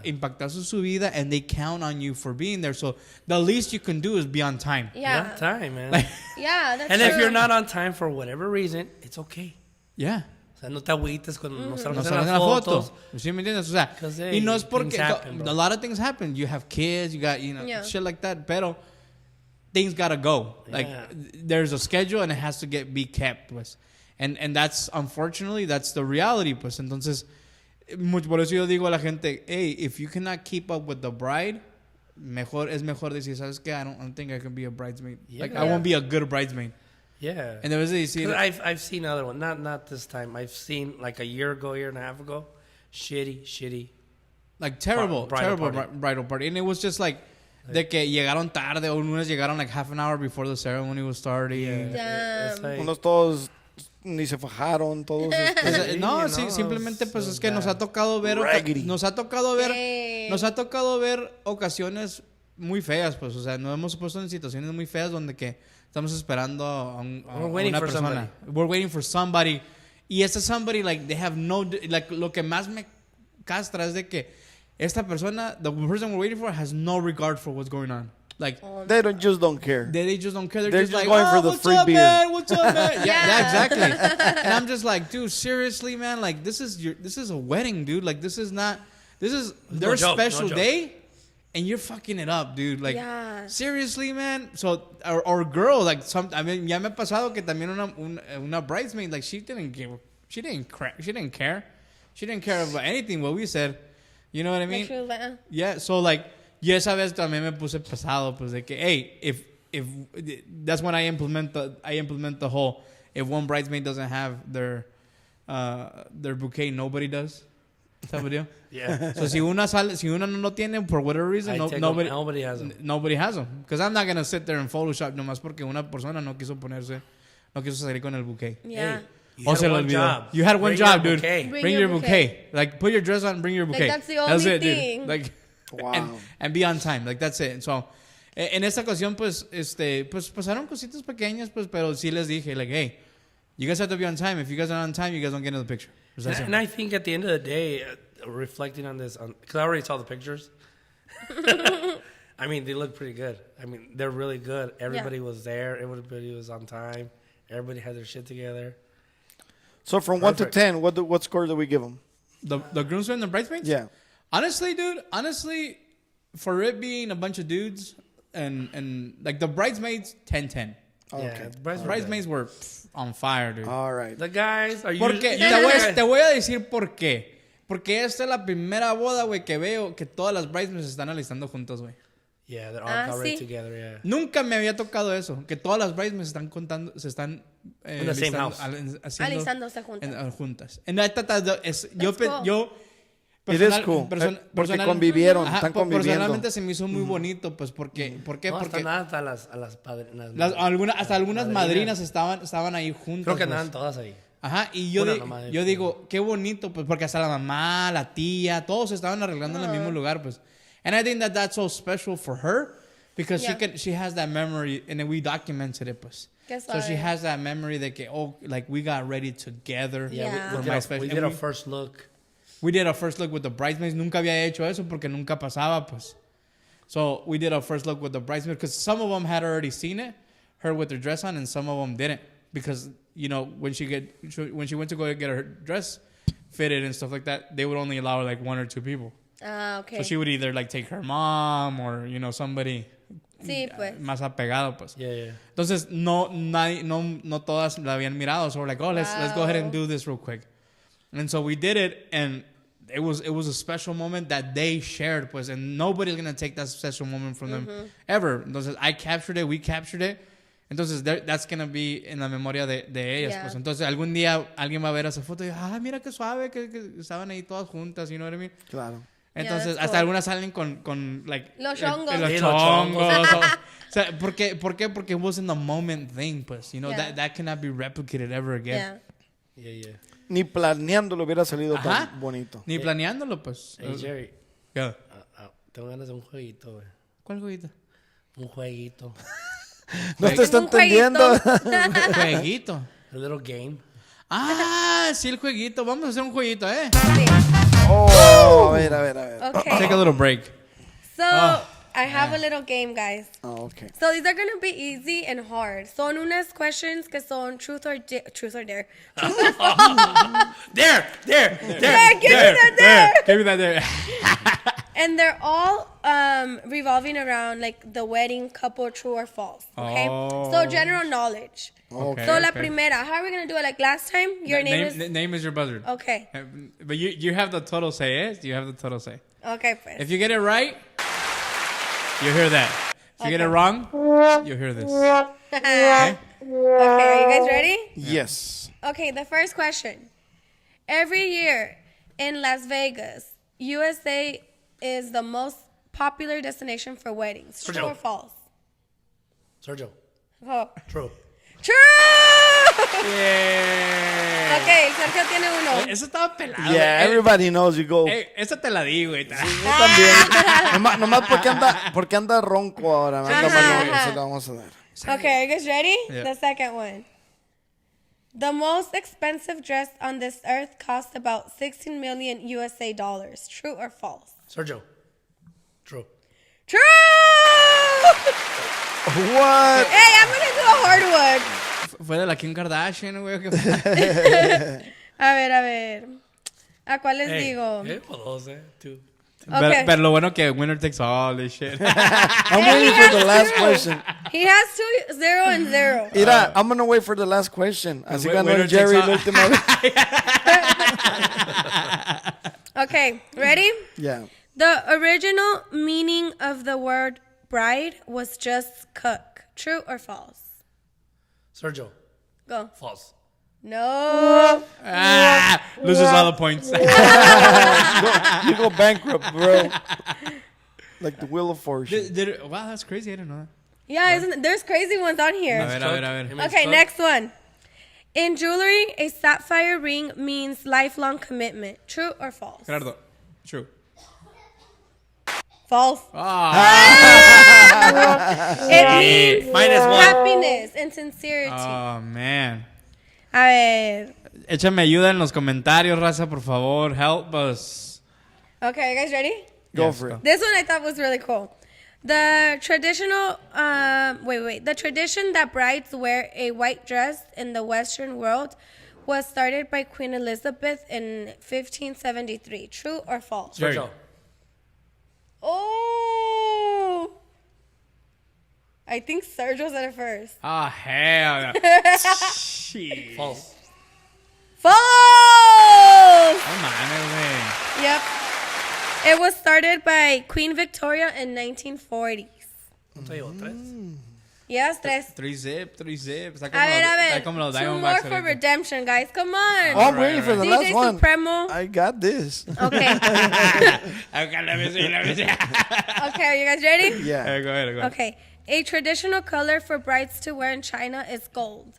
impactaste su vida and they count on you for being there. So the least you can do is be on time. Yeah. One time, man. Yeah, that's And true. if you're not on time for whatever reason, it's okay. Yeah. O sea, no te agüites cuando no No salgas en salen las en la fotos. foto. ¿Sí me entiendes? O sea, 'Cause, y no es hey, porque things happen, bro. a lot of things happen. You have kids, you got, Yeah. shit like that, pero things gotta go. Like Yeah. there's a schedule and it has to be kept, pues. And that's unfortunately that's the reality, pues. Entonces, por eso yo digo a la gente, hey, if you cannot keep up with the bride, es mejor decir, ¿sabes qué? I don't think I can be a bridesmaid. Like I Yeah. won't be a good bridesmaid. Yeah. En vez de decir, 'Cause I've seen other one, not this time. I've seen like a year and a half ago, shitty. like terrible Bridal party. bridal party. And it was just like de que llegaron tarde, o unos llegaron like half an hour before the ceremony was starting. Damn. It's like- Unos todos ni se fajaron, todos. Pues, no, Sí, simplemente pues so es que nos ha bad. tocado ver Raggedy. nos ha tocado ver ocasiones muy feas, pues, o sea, nos hemos puesto en situaciones muy feas donde que estamos esperando a We're waiting una for persona. We're waiting for somebody. Y ese somebody, like, they have no, like, lo que más me castra es de que esta persona, the person we're waiting for, has no regard for what's going on. Like, They don't care. they just don't care. They're, They're just just like, going for the what's free up, beer." man? What's up, man? yeah, Yeah. exactly. And I'm just like, dude, seriously, man. Like, this is a wedding, dude. Like, this is their joke, special no joke. day. and you're fucking it up, dude. Like, Yeah. seriously, man. So, or girl, like, I mean, ya me ha pasado que también una bridesmaid, like, she didn't care. She didn't care. She didn't care about anything what we said. You know what I mean? Like, she was like, Yeah, so like, y esa vez también me puse pesado, pues de que, hey, if that's when I implement the whole, if one bridesmaid doesn't have their bouquet, nobody does. ¿Is that what you do? Yeah. So si una no lo tiene for whatever reason, Nobody has them. nobody has them. Because I'm not gonna sit there and Photoshop nomás porque una persona no quiso salir con el bouquet. yeah. You O had se lo one olvidó. job. You had one Bring job, your dude. bouquet. Bring Your your bouquet. Like, put your dress on, bring your bouquet. that's the only it, thing. dude. Like, Wow. and be on time. Like, that's it. So, en esta ocasión, pues pasaron cositas pequeñas, pues, pero sí les dije, like, hey, you guys have to be on time. If you guys are on time, you guys don't get in the picture. Pues that's it. And I think at the end of the day, reflecting on this, because I already saw the pictures. I mean, they look pretty good. I mean, they're really good. Everybody was there. Everybody was on time. Everybody had their shit together. So from 1 to Perfect. 10, what score do we give them? The groomsmen and the bridesmaids? Yeah. Honestly, dude, for it being a bunch of dudes and like the bridesmaids, 10-10. Okay. Yeah, Bridesmaids were on fire, dude. All right. The guys are Porque te voy a decir por qué. Porque esta es la primera boda, güey, que veo que todas las bridesmaids se están alistando juntas, güey. Yeah, they're all Ah, already sí. together. Yeah. Nunca me había tocado eso, que todas las bridesmaids se están In the same house. Alistándose juntas. juntas. And I thought that yo It is cool. Porque convivieron, están conviviendo. Personalmente se me hizo muy bonito, pues, porque No, porque hasta nada, hasta las padrinas. hasta algunas madrinas estaban ahí juntas. Creo que pues. andaban todas ahí. Ajá, y Una nomás. yo digo, qué bonito, pues, porque hasta la mamá, la tía, todos se estaban arreglando en el mismo lugar, pues. And I think that's so special for her, because Yeah. she has that memory, and then we documented it, pues. Qué So she suave. has that memory that, like, we got ready together. Yeah. for We my did, special. we and did our first look. We did our first look with the bridesmaids. Nunca había hecho eso porque nunca pasaba, pues. So we did our first look with the bridesmaids because some of them had already seen it, her with her dress on, and some of them didn't because when she went to go get her dress fitted and stuff like that, they would only allow like 1 or 2 people. Ah, okay. So she would either like take her mom or somebody Sí, pues. más apegado, pues. Yeah, yeah. Entonces no todas la habían mirado, so we're like, oh, let's go ahead and Wow. do this real quick. And so we did it, and it was a special moment that they shared, pues, and nobody's gonna take that special moment from them ever. Entonces I captured it, we captured it. Entonces that's gonna be en la memoria de ellas, Yeah. pues. Entonces algún día alguien va a ver esa foto y mira qué suave que estaban ahí todas juntas, you know what I mean? Claro. Entonces, that's hasta cool. algunas salen con like... Los chongos. Los Sí, los chongos. O sea, ¿por qué? Porque it wasn't a moment thing, pues. Yeah. That cannot be replicated ever again. Yeah. Yeah, yeah. Ni planeándolo hubiera salido Ajá. tan bonito. Ni planeándolo, pues. Hey, Jerry. Yeah. Tengo ganas de un jueguito, güey. ¿Cuál jueguito? Un jueguito. No te está Un jueguito. entendiendo. Jueguito. A little game. Sí, el jueguito. Vamos a hacer un jueguito, ¿eh? Sí. Oh, a ver. Okay. Take a little break. So, I have a little game, guys. Oh, okay. So these are going to be easy and hard. Son unas questions que son truth or dare. Truth or There! Dare, give me that dare. Give me that there. And they're all revolving around like the wedding couple, true or false. Okay? Oh. So general knowledge. Okay. So la primera, how are we going to do it like last time? Your name is... Name is your buzzard. Okay. But you have the total say, eh? You have the total say. Okay, pues. If you get it right, you hear that. If you get it wrong, you hear this. Okay, are you guys ready? Yes. Okay, the first question. Every year in Las Vegas, USA is the most popular destination for weddings. True Sergio. or false? Sergio. Oh. True. True! Yeah. Okay, Sergio tiene uno. Eso estaba pelado. Yeah, everybody knows you go. Esa te la di, güey. Yo también. Nomás porque anda ronco ahora. Anda Ajá, malón, ajá. se lo vamos a dar. Okay, are you guys ready? Yeah. The second one. The most expensive dress on this earth cost about 16 million USA dollars. True or false? Sergio. True. True! What? Hey, I'm gonna do a hard one. Fue de la Kim Kardashian, güey. A ver. ¿A cuál les digo? O dos, Two. Okay. Pero lo bueno que winner takes all this shit. I'm Hey, waiting he for the has last two. question. He has 2, 0, and 0. Mira, I'm gonna wait for the last question. Así ganó winner el Jerry takes la all. última vez. Okay, ready? Yeah. The original meaning of the word bride was just cook. True or false? Sergio, Go. false. No. Loses all the points. You go bankrupt, bro. Like the Wheel of Fortune. Wow, that's crazy. I didn't know that. Yeah, there's crazy ones on A here. ver, a ver, a ver. It means Okay, cook. next one. In jewelry, a sapphire ring means lifelong commitment. True or false? Gerardo. True. False. Ah. It means Minus one. happiness and sincerity. Oh, man. A ver. Échame ayuda en los comentarios, raza, por favor. Help us. Okay, you guys ready? Go Yes, for it. This one I thought was really cool. The traditional, the tradition that brides wear a white dress in the Western world was started by Queen Elizabeth in 1573. True or false? Jerry. Sergio, Oh, I think Sergio said it first. Oh, hell. Shit. false. False. No mames, güey. Yep. It was started by Queen Victoria in 1940s. ¿Cuánto llevo? ¿Tres? Yes, tres. 3-zip. Está A ver. como los Two more Diamondbacks for ahorita. redemption, guys. Come on. Oh, I'm waiting for the last DJ one. Supremo. I got this. Okay. Okay, let me see. Okay, are you guys ready? Yeah. Go ahead. Okay. A traditional color for brides to wear in China is gold.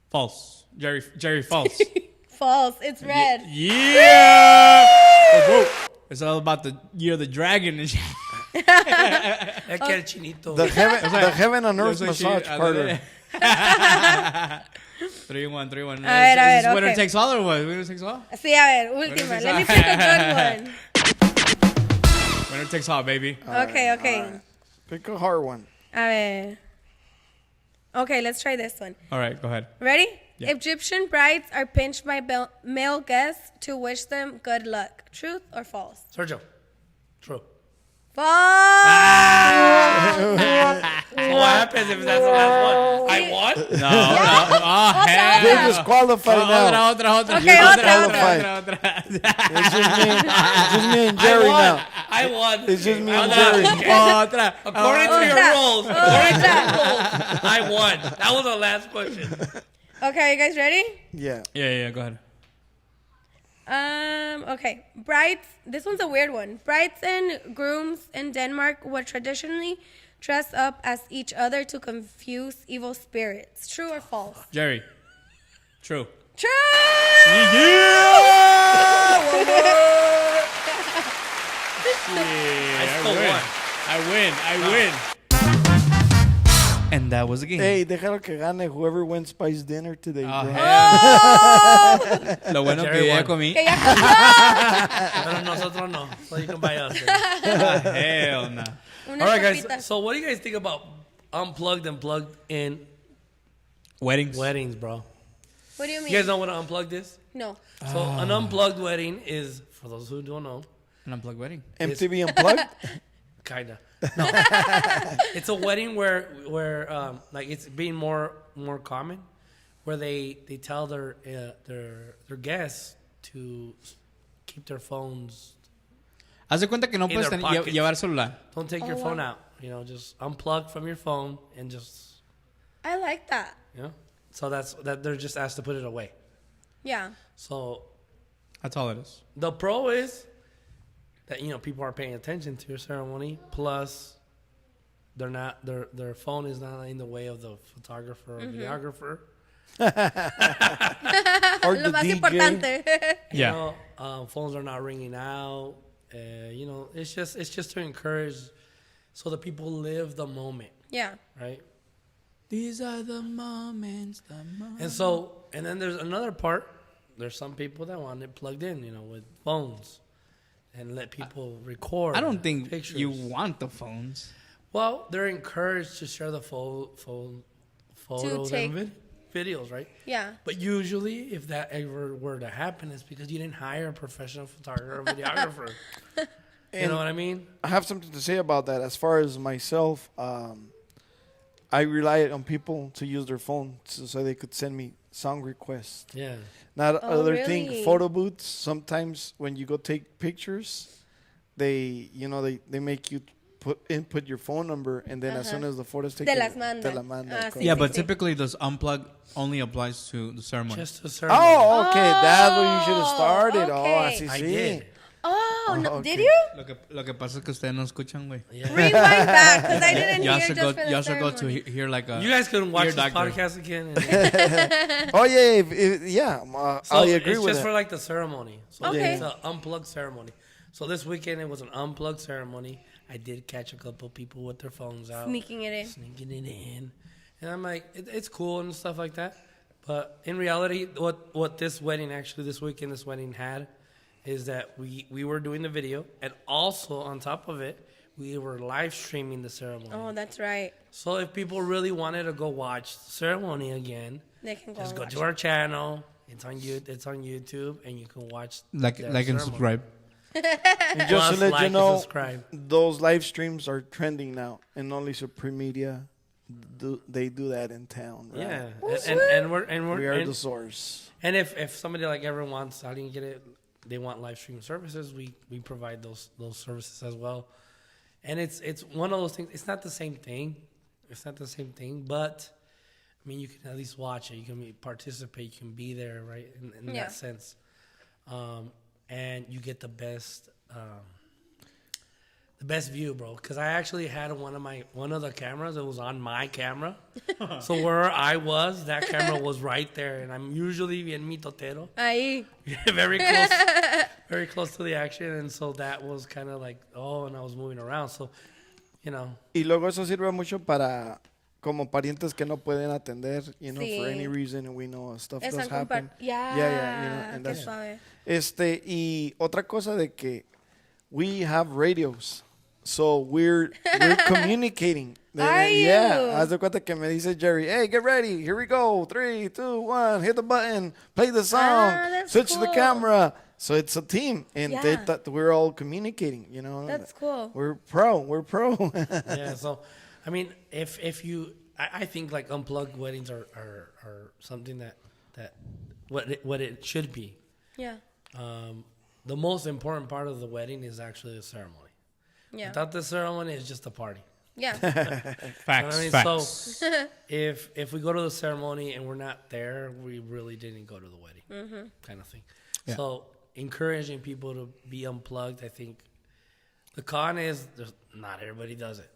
False. Jerry, false. False. It's red. Yeah! Whoa. It's all about the year of the dragon and shit. Es que el chinito. The heaven on earth Yo soy massage chi- parlor. 3-1. A ver, Is this winner okay. takes all or what? Winner takes all? Sí, a ver, última. Let me pick a good one. Winner takes all, baby. Okay. Pick a hard one. A ver. Okay, let's try this one. All right, go ahead. Ready? Yeah. Egyptian brides are pinched by male guests to wish them good luck. Truth or false? Sergio, true. False. So what happens if that's the last one? I won? No. Oh, hell. You're disqualified now. Otra. Okay, otra. It's just me and Jerry now. I won. It's just me and I Jerry. won. Otra. According to your Otra. rules, I won. That was the last question. Okay, are you guys ready? Yeah. Yeah, go ahead. Okay. Brides, this one's a weird one. Brides and grooms in Denmark would traditionally dress up as each other to confuse evil spirits. True or false? Jerry. True. True! I still won. I win. And that was the game. Hey, déjalo que gane whoever wins Spice Dinner today, Oh, bro. hell. Lo bueno que Jerry ya won. comí. Que ya Pero nosotros no. So you can buy us. Hell no. Una All right, copita. guys. So what do you guys think about unplugged and plugged in Weddings. weddings, bro? What do you You mean? guys know what an unplugged is? No. So an unplugged wedding is, for those who don't know, An unplugged wedding. MTV Unplugged? kinda. No, it's a wedding where like it's being more common, where they tell their guests to keep their phones. Haz de cuenta que no In puedes their pockets. llevar celular. Don't take your phone out. You know, just unplug from your phone and just I like that. So that they're just asked to put it away. Yeah. So That's all it is. the pro is that people are paying attention to your ceremony. Plus, they're not their phone is not in the way of the photographer or videographer. Or Lo the más DJ? importante. Yeah. Phones are not ringing out. It's just to encourage, so that people live the moment, Yeah. right? These are the moments. And then there's another part. There's some people that want it plugged in, with phones, and let people record. I don't think pictures. you want the phones. Well, they're encouraged to share the photos take- and videos, right? Yeah. But usually, if that ever were to happen, it's because you didn't hire a professional photographer or videographer. You know what I mean? I have something to say about that. As far as myself, I rely on people to use their phone so they could send me song requests. Yeah. Not Oh, other really? thing, photo booths. Sometimes when you go take pictures, they make you input your phone number, and then as soon as the photo's taken, las mandan. te la mandan. Ah, sí. Yeah, but typically those unplug only applies to the ceremony. Just a ceremony. Oh, okay. That's what you should have started. Oh, okay. así I sí. did. Oh, no, okay. did you? Lo que pasa es que ustedes no escuchan, güey. Yeah. Rewind back, because I didn't You hear also just go, for the you also go to ceremony. hear like a. You guys couldn't watch ear this doctor. podcast again. And Oh yeah, yeah. so I agree it's with just that. for like the ceremony. So Okay. it's an unplugged ceremony. So this weekend it was an unplugged ceremony. I did catch a couple people with their phones out, Sneaking it in. sneaking it in, and I'm like, it's cool and stuff like that. But in reality, what this wedding had is that we were doing the video, and also on top of it, we were live streaming the ceremony. Oh, that's right. So if people really wanted to go watch the ceremony again, They can go just and go watch to our channel. It's on YouTube, and you can watch Like the and ceremony. subscribe. And just to Plus, let like you and know, subscribe. those live streams are trending now, and only Supreme Media they do that in town. Right? Yeah, Oh, and we're We are and, the source. and if somebody like ever wants, I didn't get it. They want live stream services. We provide those services as well. And it's one of those things. It's not the same thing. But I mean, you can at least watch it. You can participate. You can be there, right? In Yeah. that sense, and you get the best view, bro. Because I actually had one of the cameras. It was on my camera, so where I was, that camera was right there, and I'm usually bien mitotero. Ahí. Very close to the action, and so that was kind of like, and I was moving around, so, you know. Y luego eso sirve mucho para como parientes que no pueden atender, Sí. for any reason, and we know stuff does Están happen. Yeah. and Qué that's suave. y otra cosa de que we have radios. So we're communicating. Are you? Yeah. Haz de cuenta que me dice Jerry, hey, get ready. Here we go. 3, 2, 1. Hit the button. Play the song. That's Switch the cool. camera. So it's a team. And they Yeah. thought we're all communicating, That's cool. We're pro. Yeah, so, I mean, if you, I think like unplugged weddings are something that what it should be. Yeah. The most important part of the wedding is actually the ceremony. Yeah. Without the ceremony, it's just a party. Yeah. Facts. I mean, facts. so if we go to the ceremony and we're not there, we really didn't go to the wedding, kind of thing. Yeah. So encouraging people to be unplugged, I think the con is not everybody does it.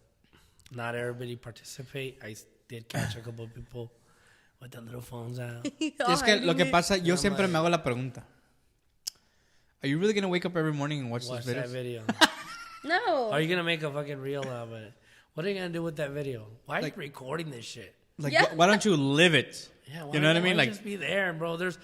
Not everybody participate. I did catch a couple of people with their little phones out. Es que lo que pasa, yo I'm siempre like- me hago la pregunta. Are you really gonna wake up every morning and watch Watch those that videos? video. No. Are you gonna make a fucking reel out of it? What are you gonna do with that video? Why are you recording this shit? Like, Yeah. why don't you live it? Yeah, why, You know what I mean? why Like, just be there, bro. There's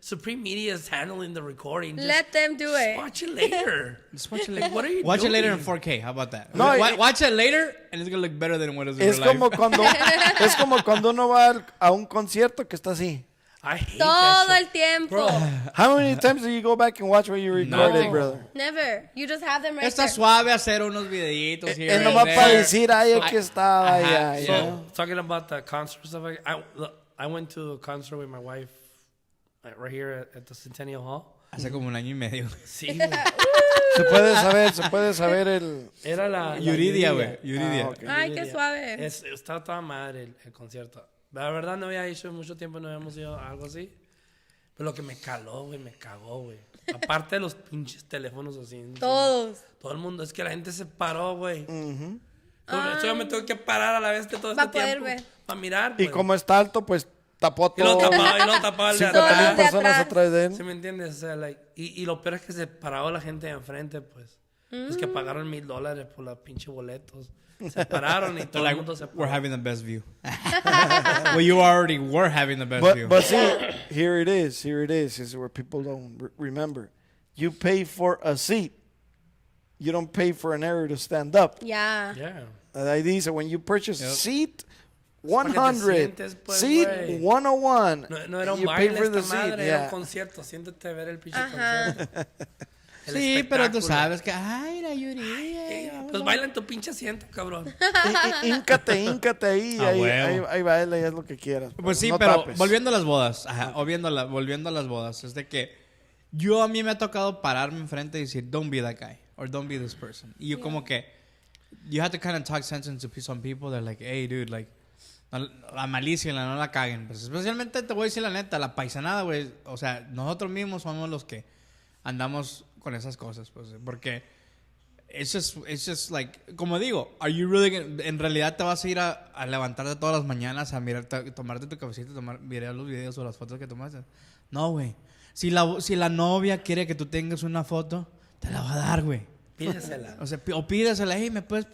Supreme Media is handling the recording. Just, Let them do just it. watch it later. just watch it Like, later. what are you Watch doing? it later in 4K. How about that? No, Watch it later, and it's gonna look better than what it is in Es real como life. es como cuando uno va a un concierto que está así. I hate Todo that el shit. tiempo. Bro, How many times do you go back and watch what you recorded, No. brother? Never. You just have them right Está there. suave hacer unos videitos here Es and nomás para there. decir, ay, aquí estaba, Ajá. ya, so ya. talking about the concert stuff, I went to a concert with my wife right here at the Centennial Hall. Hace como un año y medio. Sí, güey. Se puede saber el... Era la Yuridia, güey. Yuridia. Ah, ok. Ay, qué suave. Está toda madre el concierto. La verdad no había hecho mucho tiempo, no habíamos ido a algo así. Pero lo que me caló, güey, me cagó, güey. Aparte de los pinches teléfonos así. Todos. Todo el mundo, es que la gente se paró, güey. Yo me tengo que parar a la vez que todo Va este a poder tiempo. ver. Para mirar, Y pues. como está alto, pues tapó Y lo todo. tapaba el de 50,000 Todos de atrás. personas atrás. atrás de él. ¿Sí me entiendes? O sea, like, y lo peor es que se paraba la gente de enfrente, pues. Es que pagaron $1,000 por los pinches boletos. Se pararon y So todo like, el mundo se we're paró. having the best view. Well, you already were having the best view. But see, here it is. Is where people don't remember. You pay for a seat. You don't pay for an area to stand up. Yeah. Yeah. Ahí dice, when you purchase Yep. seat para que te 100, sientes, pues, seat güey. 101, No era un you pay baile for the esta madre, seat. era un Yeah. concierto. Siéntate a ver el pinche Ajá. concierto. Sí, pero tú espectáculo. sabes que, ay, la Yuri. Pues baila en tu pinche asiento, cabrón. Híncate ahí, A ahí, huevo. ahí baila y haz lo que quieras. Pues sí, no pero tapes. volviendo a las bodas, volviendo a las bodas, es de que a mí me ha tocado pararme enfrente y decir, don't be that guy, or don't be this person. Y yo como que, you have to kind of talk sense into some people, they're like, hey, dude, like, la malicia, no la caguen. Pues especialmente te voy a decir la neta, la paisanada, güey, o sea, nosotros mismos somos los que andamos con esas cosas, pues, porque it's just like, como digo, are you really en realidad te vas a ir a levantarte todas las mañanas a mirar, tomarte tu cafecito, mirar los videos o las fotos que tomaste? No, güey. Si la novia quiere que tú tengas una foto, te la va a dar, güey. Pídesela. O sea, o pídesela, hey, ¿me puedes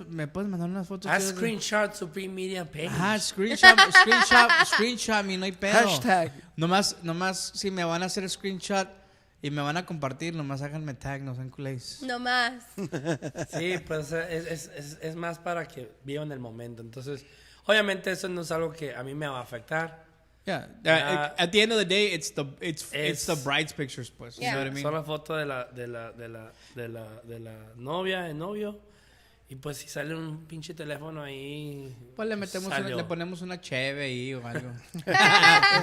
mandar unas fotos? Haz screenshot Supreme Media Page. Ajá, screenshot, mi no hay pedo. Hashtag. Nomás, si me van a hacer screenshot y me van a compartir, nomás háganme tag, no sean culés. No más. Sí, pues es más para que vivan el momento. Entonces, obviamente eso no es algo que a mí me va a afectar. Yeah. Ah. At the end of the day, it's the bride's pictures, pues. You Yeah. know what I mean? Son la foto de la novia, el novio. Y pues si sale un pinche teléfono ahí. Pues salió. le ponemos una cheve ahí o algo.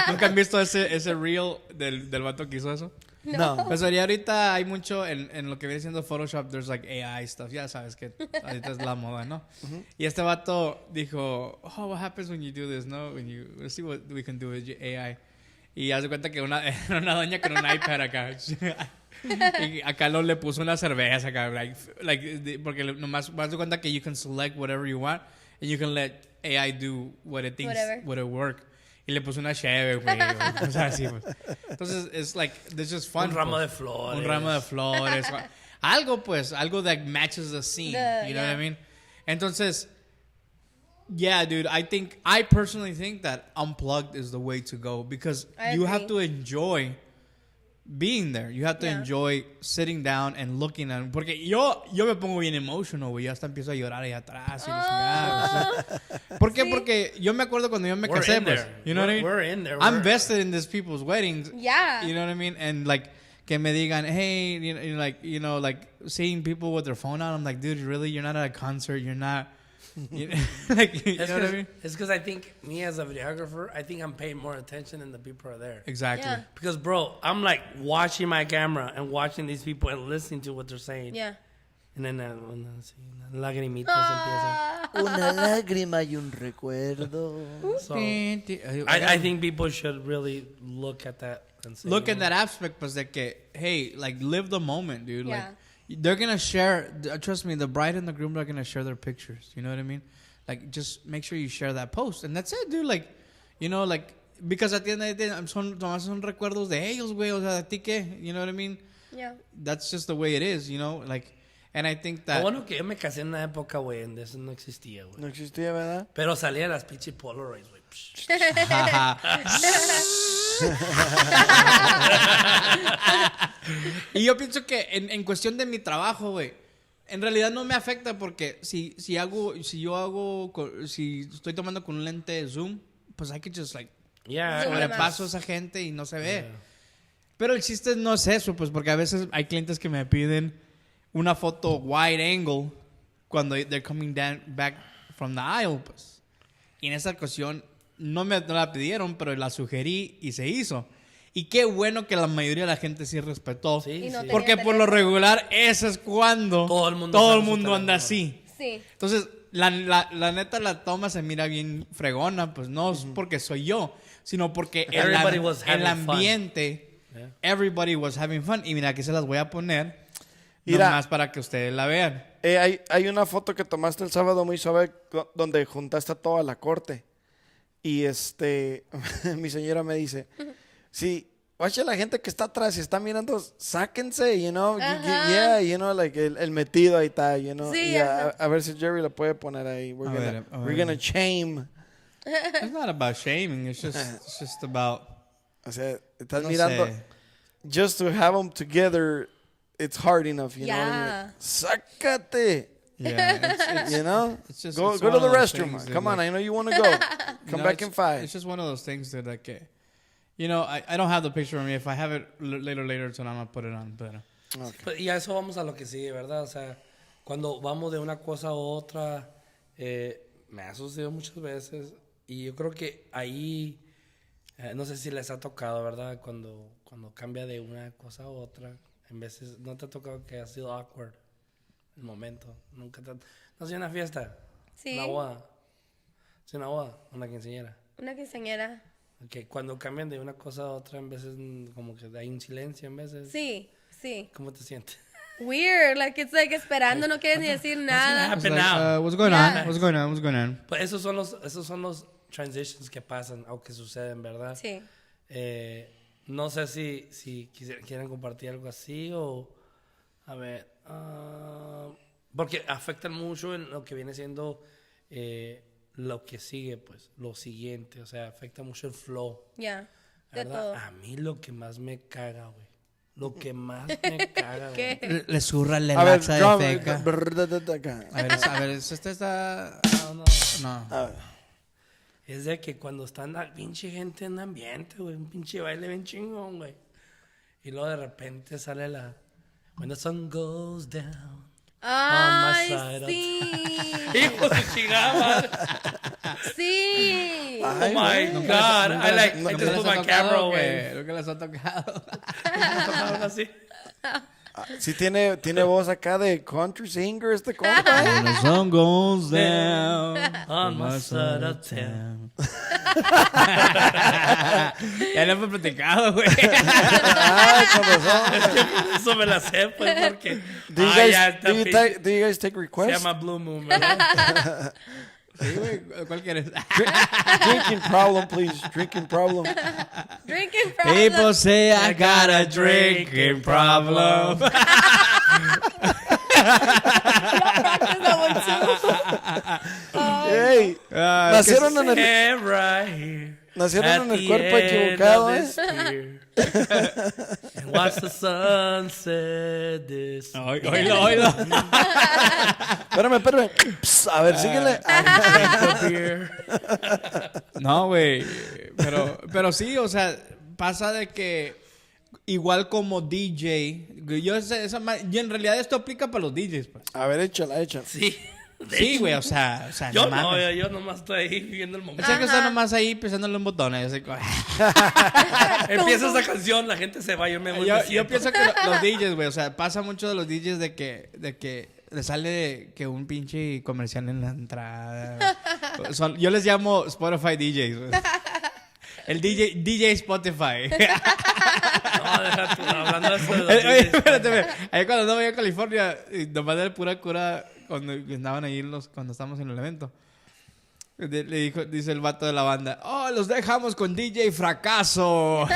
¿Nunca han visto ese reel del vato que hizo eso? No. Pues ahorita hay mucho en lo que viene siendo Photoshop, there's like AI stuff. Ya sabes que ahorita es la moda, ¿no? Y este vato dijo, oh, what happens when you do this, no? Let's see what we can do with AI. Y haz de cuenta que una doña con un iPad acá. Y acá le puso una cerveza acá, porque nomás vas de cuenta que you can select whatever you want and you can let AI do what it thinks would work. Y le puso una cheve, güey. O sea, así, pues. Entonces, it's like, this is fun. Un ramo pues. de flores. Un ramo de flores. Algo, pues, algo that matches the scene. You know what I mean? Entonces, yeah, dude, I personally think that unplugged is the way to go because I you agree. have to enjoy being there. You have to Yeah. enjoy sitting down and looking at. Porque yo me pongo bien emotional, güey. Yo hasta empiezo a llorar ahí atrás. Y la chingada, pues. ¿Por qué? Sí. Porque yo me acuerdo cuando yo me We're casé, in pues. there. You know what I mean? We're in there. I'm vested in these people's weddings. Yeah. You know what I mean? And like, que me digan, hey, like seeing people with their phone out. I'm like, dude, really? You're not at a concert. You're not. Like, you know what I mean? It's because I think me as a videographer, I think I'm paying more attention than the people are there. Exactly. Yeah. Because, bro, I'm like watching my camera and watching these people and listening to what they're saying. Yeah. And then sí, lagrimitas empiezan. Una lágrima y un recuerdo. So, I think people should really look at that and say, Look you at know, that aspect, pues, de que, hey, like, live the moment, dude. Yeah. Like, they're gonna share. Trust me, the bride and the groom are gonna share their pictures. You know what I mean? Like, just make sure you share that post, and that's it, dude. Like, you know, like, because at the end of the day, nomás son recuerdos de ellos, güey. O sea, de ti qué, you know what I mean? Yeah. That's just the way it is, you know. Like, and I think Lo that. bueno que yo me casé en una época, güey, donde eso no existía, güey. No existía, ¿verdad? Pero salían las pinches Polaroids, güey. Y yo pienso que en cuestión de mi trabajo, güey, en realidad no me afecta porque si estoy tomando con un lente de zoom, pues I could just like Yeah. Zoom sobrepaso a esa gente y no se ve. Pero el chiste no es eso, pues, porque a veces hay clientes que me piden una foto wide angle cuando they're coming back from the aisle, pues. Y en esa ocasión no la pidieron, pero la sugerí y se hizo. Y qué bueno que la mayoría de la gente sí respetó. Sí, Y no sí. te- Porque por lo regular, eso es cuando Todo el mundo todo el saca su mundo anda teléfono. así. Sí. Entonces, la neta, la toma se mira bien fregona. Pues no es porque soy yo, sino porque Everybody was el having fun. ambiente, Yeah. everybody was having fun. Y mira, aquí se las voy a poner, Mira. nomás para que ustedes la vean. Hay una foto que tomaste el sábado muy suave donde juntaste a toda la corte. Y mi señora me dice, sí, oye, la gente que está atrás y está mirando, sáquense, you know, Ajá. yeah, you know, like el metido ahí está, you know. Sí, Y ajá. a ver si Jerry lo puede poner ahí. A ver. We're gonna shame. It's not about shaming, it's just about, O sea, estás no mirando, sé. just to have them together, it's hard enough, you know. what I mean? Yeah. Sácate. Yeah, You know, It's just- go it's to one the of those restroom. things that, Come on, like- I know you want to go. Come back in 5. It's just one of those things that, like, you know, I don't have the picture of me. If I have it later tonight, I'm gonna put it on. But Pues, y a eso vamos a lo que sigue, ¿verdad? O sea, cuando vamos de una cosa a otra, me ha sucedido muchas veces y yo creo que ahí, no sé si les ha tocado, ¿verdad? Cuando cambia de una cosa a otra, en veces no te ha tocado que ha sido awkward el momento. Nunca te... No sé, una fiesta, Sí. una boda. Sí, una boda, una quinceañera. Una quinceañera. Que cuando cambian de una cosa a otra, en veces como que hay un silencio, en veces. Sí, sí. ¿Cómo te sientes? Weird, like it's like esperando, no quieres ni decir nada. Happen now. What's going Yeah. on? What's going on? What's going on? Pues esos son los transitions que pasan o que suceden, ¿verdad? Sí. No sé si quieren compartir algo así o... A ver... porque afectan mucho en lo que viene siendo lo que sigue, pues, lo siguiente. O sea, afecta mucho el flow. Ya, de ¿Verdad? todo. A mí lo que más me caga, güey. Lo que más me caga, güey. ¿Qué? Le zurra la A ver, laxa de drum, feca. acá. A ver, este está... No. No. A ver. Es de que cuando están la pinche gente en ambiente, güey, un pinche baile bien chingón, güey. Y luego de repente sale la... When the sun goes down. Ay, side, sí. Hijo de chingada madre. Sí. Oh Ay, my güey. God. I ¿Nunca just les put ha my tocado camera away. que- Nunca les ha tocado. Algo así. Sí tiene voz acá de country singer este compa. When the sun goes down On my side of town. Ya lo hemos platicado, güey. Ay, con razón. Eso me la sé, pues, porque... Do you ya guys, está do you guys take Se requests? llama Blue Moon, ¿verdad? Sí, güey. ¿Cuál quieres? Drinking problem, please. Drinking problem. Drinking from People say I got a drinking problem. Hey, Ah, nacieron en el, Stand right here. nacieron At en el the cuerpo end equivocado, of ¿eh? this pier. And watch the sunset this Oílo. Espérame. Pss, a ver, síguele. beer. No, güey. Pero sí, o sea, pasa de que igual como DJ, y en realidad esto aplica para los DJs, pues. A ver, échala. Sí. Sí, güey, o sea, Yo no no, mames. yo nomás estoy ahí viendo el momento. Pensé que está nomás ahí pisándole un botón. Así como- Empieza esa canción, la gente se va, yo me voy. me Yo siento. pienso que los DJs, güey, o sea, pasa mucho de los DJs de que le sale que un pinche comercial en la entrada. Yo les llamo Spotify DJs, güey. El DJ Spotify. No, deja tú, hablando de eso de los Oye, DJs. espérate, güey. Ahí cuando andaba yo a California, y nomás de pura cura, cuando estaban ahí cuando estábamos en el evento. Dice el vato de la banda, oh, los dejamos con DJ Fracaso.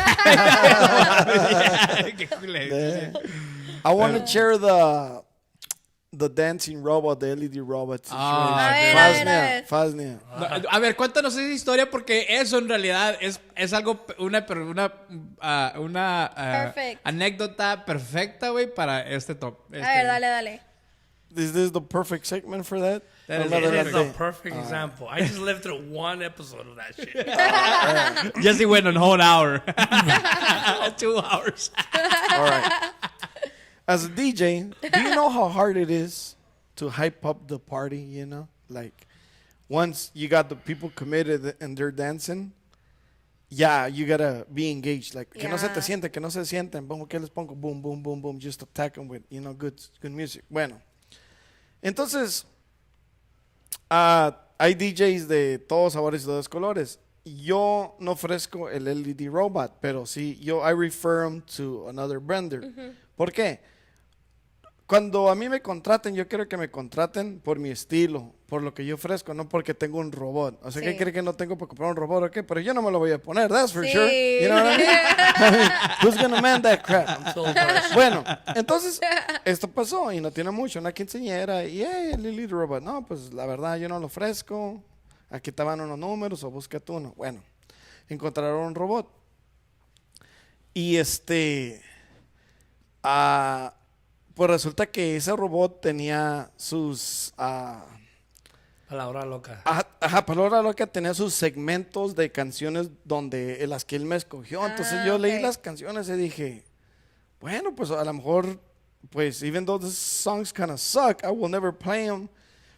Qué culero. I want to share the dancing robot, the LED robot situation. Ah, A ver, a ver, a ver. Fasnia. No, a ver, cuéntanos esa historia porque eso en realidad es algo, una Perfect. anécdota perfecta, güey, para este top. A ver, dale. Is this the perfect segment for that? That is Another It is a day. perfect example. I just lived through one episode of that shit. Jesse went on whole hour. 2 hours. All right. As a DJ, do you know how hard it is to hype up the party, you know? Like, once you got the people committed and they're dancing, yeah, you gotta be engaged. Like, que no se te Yeah. siente, que no se sienten. Pongo, ¿qué les pongo? Boom, boom, boom, boom. Just attack them with, good music. Bueno. Entonces, hay DJs de todos sabores y todos colores. Yo no ofrezco el LED robot, pero sí, I refer them to another vendor. ¿Por qué? Cuando a mí me contraten, yo quiero que me contraten por mi estilo, por lo que yo ofrezco, no porque tengo un robot. O sea, Sí. ¿qué cree que no tengo para comprar un robot o qué? Pero yo no me lo voy a poner, that's for Sí. sure. You know what I mean? Who's gonna man that crap? So first, Bueno, entonces, esto pasó y no tiene mucho, una quinceañera y el LED robot. No, pues la verdad yo no lo ofrezco. Aquí estaban unos números o búscate uno. Bueno, encontraron un robot. Y pues resulta que ese robot tenía sus palabra loca. palabra loca, tenía sus segmentos de canciones donde las que él me escogió. Entonces yo leí ok. las canciones y dije, bueno, pues a lo mejor pues, even though the songs kind of suck, I will never play him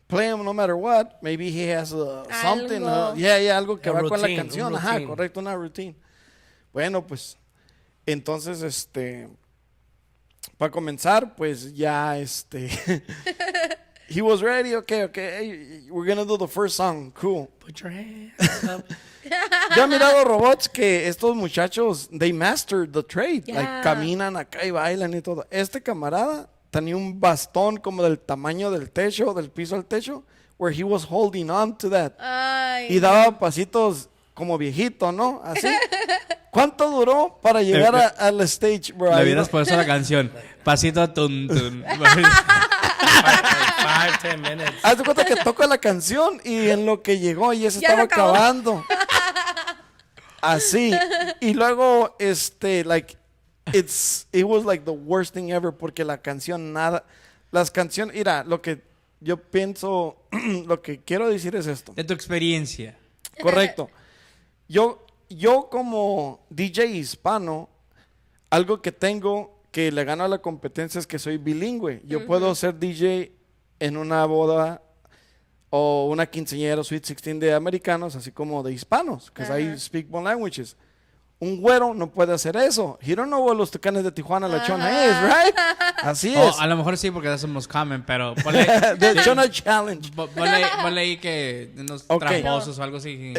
no matter what. Maybe he has something. Algo. Algo que A va con la routine, canción. un Ajá, routine. correcto, una routine. Bueno, pues, entonces, para comenzar, pues, ya, he was ready. Okay, hey, we're gonna do the first song. Cool. Put your hands up. Yo he mirado robots que estos muchachos, they mastered the trade. Yeah. Like, caminan acá y bailan y todo. Este camarada tenía un bastón como del tamaño del techo, del piso al techo, where he was holding on to that. Ay. Y daba pasitos como viejito, ¿no? Así. ¿Cuánto duró para llegar al stage, bro? Le Ahí hubieras no- puesto la canción. Pasito tun tun. 5, 10 minutes. Haz de cuenta que toca la canción y en lo que llegó ya se Ya estaba se acabó. acabando. Así. Y luego, it was like the worst thing ever porque la canción nada. Las canciones, mira, lo que yo pienso, lo que quiero decir es esto. De tu experiencia. Correcto. Yo como DJ hispano, algo que tengo que le gano a la competencia es que soy bilingüe. Yo puedo ser DJ en una boda o una quinceañera Sweet 16 de americanos, así como de hispanos, because I speak both languages. Un güero no puede hacer eso. He don't know what los Tucanes de Tijuana la chona es, right? Así O es. a lo mejor sí, porque that's the most common, pero ponle, The Chona Challenge. ponle ahí que unos Ok. tramposos o algo así.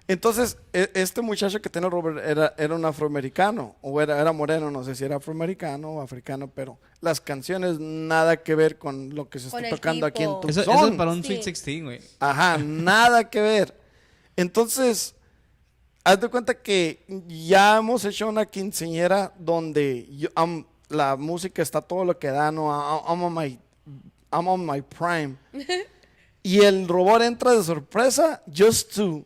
Entonces, este muchacho que tiene Robert era un afroamericano, o era moreno, no sé si era afroamericano o africano, pero las canciones nada que ver con lo que se Con está el tocando aquí en tipo. Tucson. Eso es para un Sí. Sweet 16, güey. Ajá, nada que ver. Entonces, haz de cuenta que ya hemos hecho una quinceañera donde la música está todo lo que da, ¿no? I'm on my prime. Y el robot entra de sorpresa just to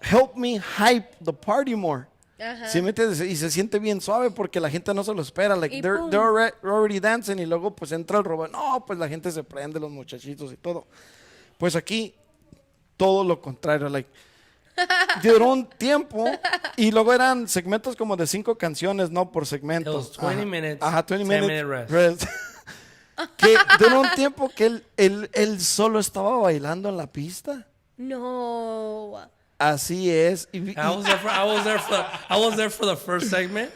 help me hype the party more. Ajá. ¿Sí me entiendes? Y se siente bien suave porque la gente no se lo espera. Like, Y they're, pum. they're already dancing y luego pues entra el robot. No, pues la gente se prende, los muchachitos y todo. Pues aquí, todo lo contrario. Like, duró un tiempo y luego eran segmentos como de 5 canciones, no por segmentos. It was 20 Ajá. minutes, Ajá, 20 10 minutes. minute rest. Que duró un tiempo que él solo estaba bailando en la pista. No. Así es. I was there for the first segment.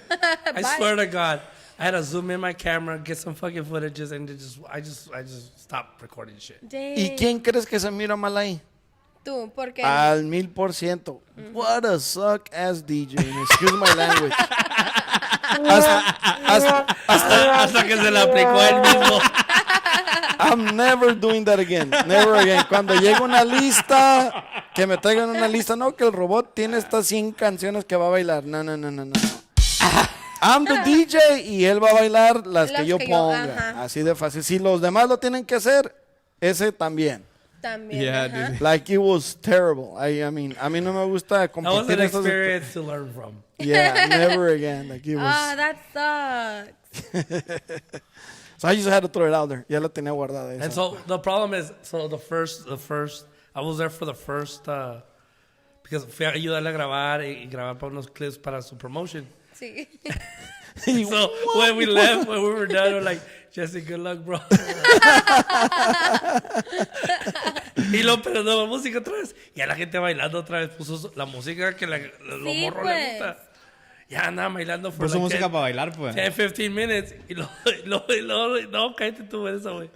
I Bye. swear to God, I had to zoom in my camera, get some fucking footages, and I just stopped recording shit. Dang. ¿Y quién crees que se mira mal ahí? Tú, porque Al 1000%. What a suck ass DJ. Excuse my language. Hasta que se le aplicó a él mismo. I'm never doing that again. Never again. Cuando llegue una lista, que me traigan una lista. No, que el robot tiene estas 100 canciones que va a bailar. No. I'm the DJ y él va a bailar las que yo ponga. ajá. Así de fácil. Si los demás lo tienen que hacer, ese también. también. Yeah, ajá. dude. Like it was terrible. I mean, a mí no me gusta That was competir an en estas- experience to learn from. Yeah, never again. Like it was. Ah, that sucks. So I just had to throw it out there. Ya lo tenía guardada. And esa. so the problem is, the first, I was there for the first, because fui a ayudarle a grabar y grabar para unos clips para su promotion. Sí. Y- So when we left, when we were done, we were like, Jesse, good luck, bro. Y lo prendió la música otra vez. Y a la gente bailando otra vez. Puso la música que los Sí, morros pues. les gusta. Ya andaban bailando por Puso música para bailar, pues. 10, 15 minutes. Y luego, no, cállate tú eso, güey.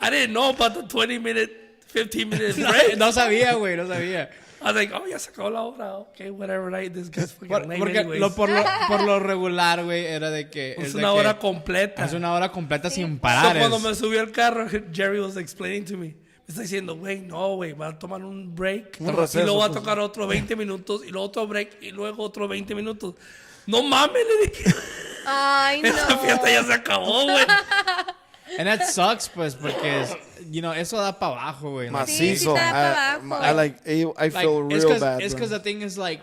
I didn't know about the 20-minute, 15-minute break. No sabía, güey, no sabía. I was like, oh, ya se acabó la hora. Okay, whatever, right? This guy's fucking lame Porque anyways. por lo regular, güey, era de que... Es de una que hora completa. Es una hora completa sin So, parar. cuando es- me subí al carro, Jerry was explaining to me. Me está diciendo, güey, no, güey, va a tomar un break. Un y receso, luego va a pues. tocar otro 20 minutos. Y luego otro break. Y luego otro 20 minutos. No mames, le dije. Ay, no. Esa fiesta ya se acabó, güey. And that sucks, pues, porque, eso da para abajo, güey. Like, Sí, sí Macizo. está para abajo. I feel it's real bad. It's bro. because the thing is, like,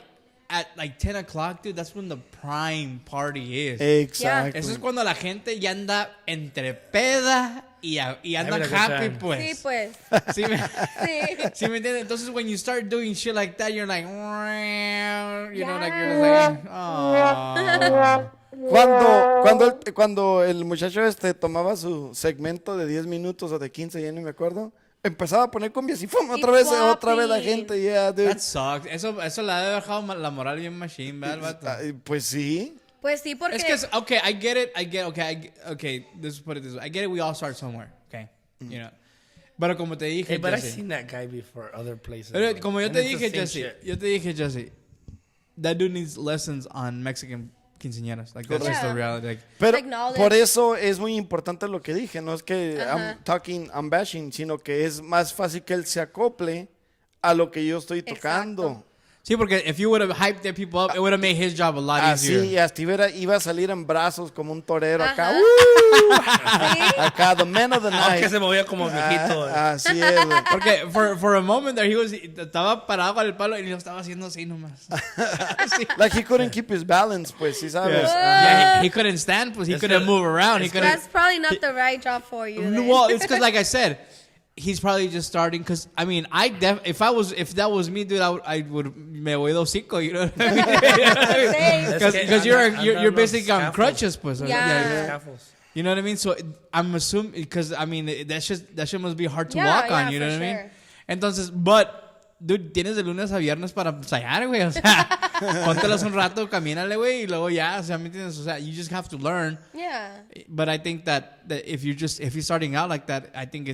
at, like, 10 o'clock, dude, that's when the prime party is. Exactly. Eso es cuando la gente ya anda entre peda y andan Having a good happy, time. pues. Sí, pues. ¿Sí me, Sí. ¿sí me entiendes? Entonces, when you start doing shit like that, you're like, you know, like, you're Yeah. just like, oh. Cuando el muchacho tomaba su segmento de 10 minutos o de 15, ya no me acuerdo, empezaba a poner cumbias y ¡fum! Y Otra vez la popping. gente, yeah, dude. That sucks. Eso le ha dejado la moral bien machine, ¿verdad, vato? Pues sí. Pues sí, porque... Es que, okay, I get it. Okay, let's put it this way. I get it. We all start somewhere, okay? You know. Pero como te dije, Hey, but I've Jesse, seen that guy before other places. pero like, como yo and te it's the dije, same shit. Jesse, that dude needs lessons on Mexican quinceañeras. Like, that's just the Yeah. reality. Like, Pero Like knowledge. por eso es muy importante lo que dije. No es que Ajá. I'm bashing, sino que es más fácil que él se acople a lo que yo estoy tocando. sí, porque if you would have hyped the people up, it would have made his job a lot Así, easier. hasta iba a salir en brazos como un torero acá. Ajá. Sí. Acá, the man of the night. Aunque se movía como viejito. Así es, güey. Porque for a moment there, estaba parado con el palo y lo estaba haciendo así nomás. Sí. Like he couldn't keep his balance, pues, sí sabes. Yeah, he couldn't stand, pues he Es couldn't que- move around. He couldn't. That's probably not the right job for you. then. Well, it's because, like I said, he's probably just starting. Because I mean, if that was me, dude, I would me voy de hocico, you know what I mean? Same. Es que Because anda you're los basically on scaffolds. crutches, pues. Yeah. Scaffolds. You know what I mean? So I'm assuming because I mean that shit must be hard to Yeah, walk on. yeah, You know for what I mean? sure. Entonces, but dude, tienes de lunes a viernes para ensayar, güey. O sea, póntelos un rato, camínale, güey, y luego ya, o sea, ¿me entiendes? O sea, you just have to learn. Yeah. But I think that if he's starting out like that, I think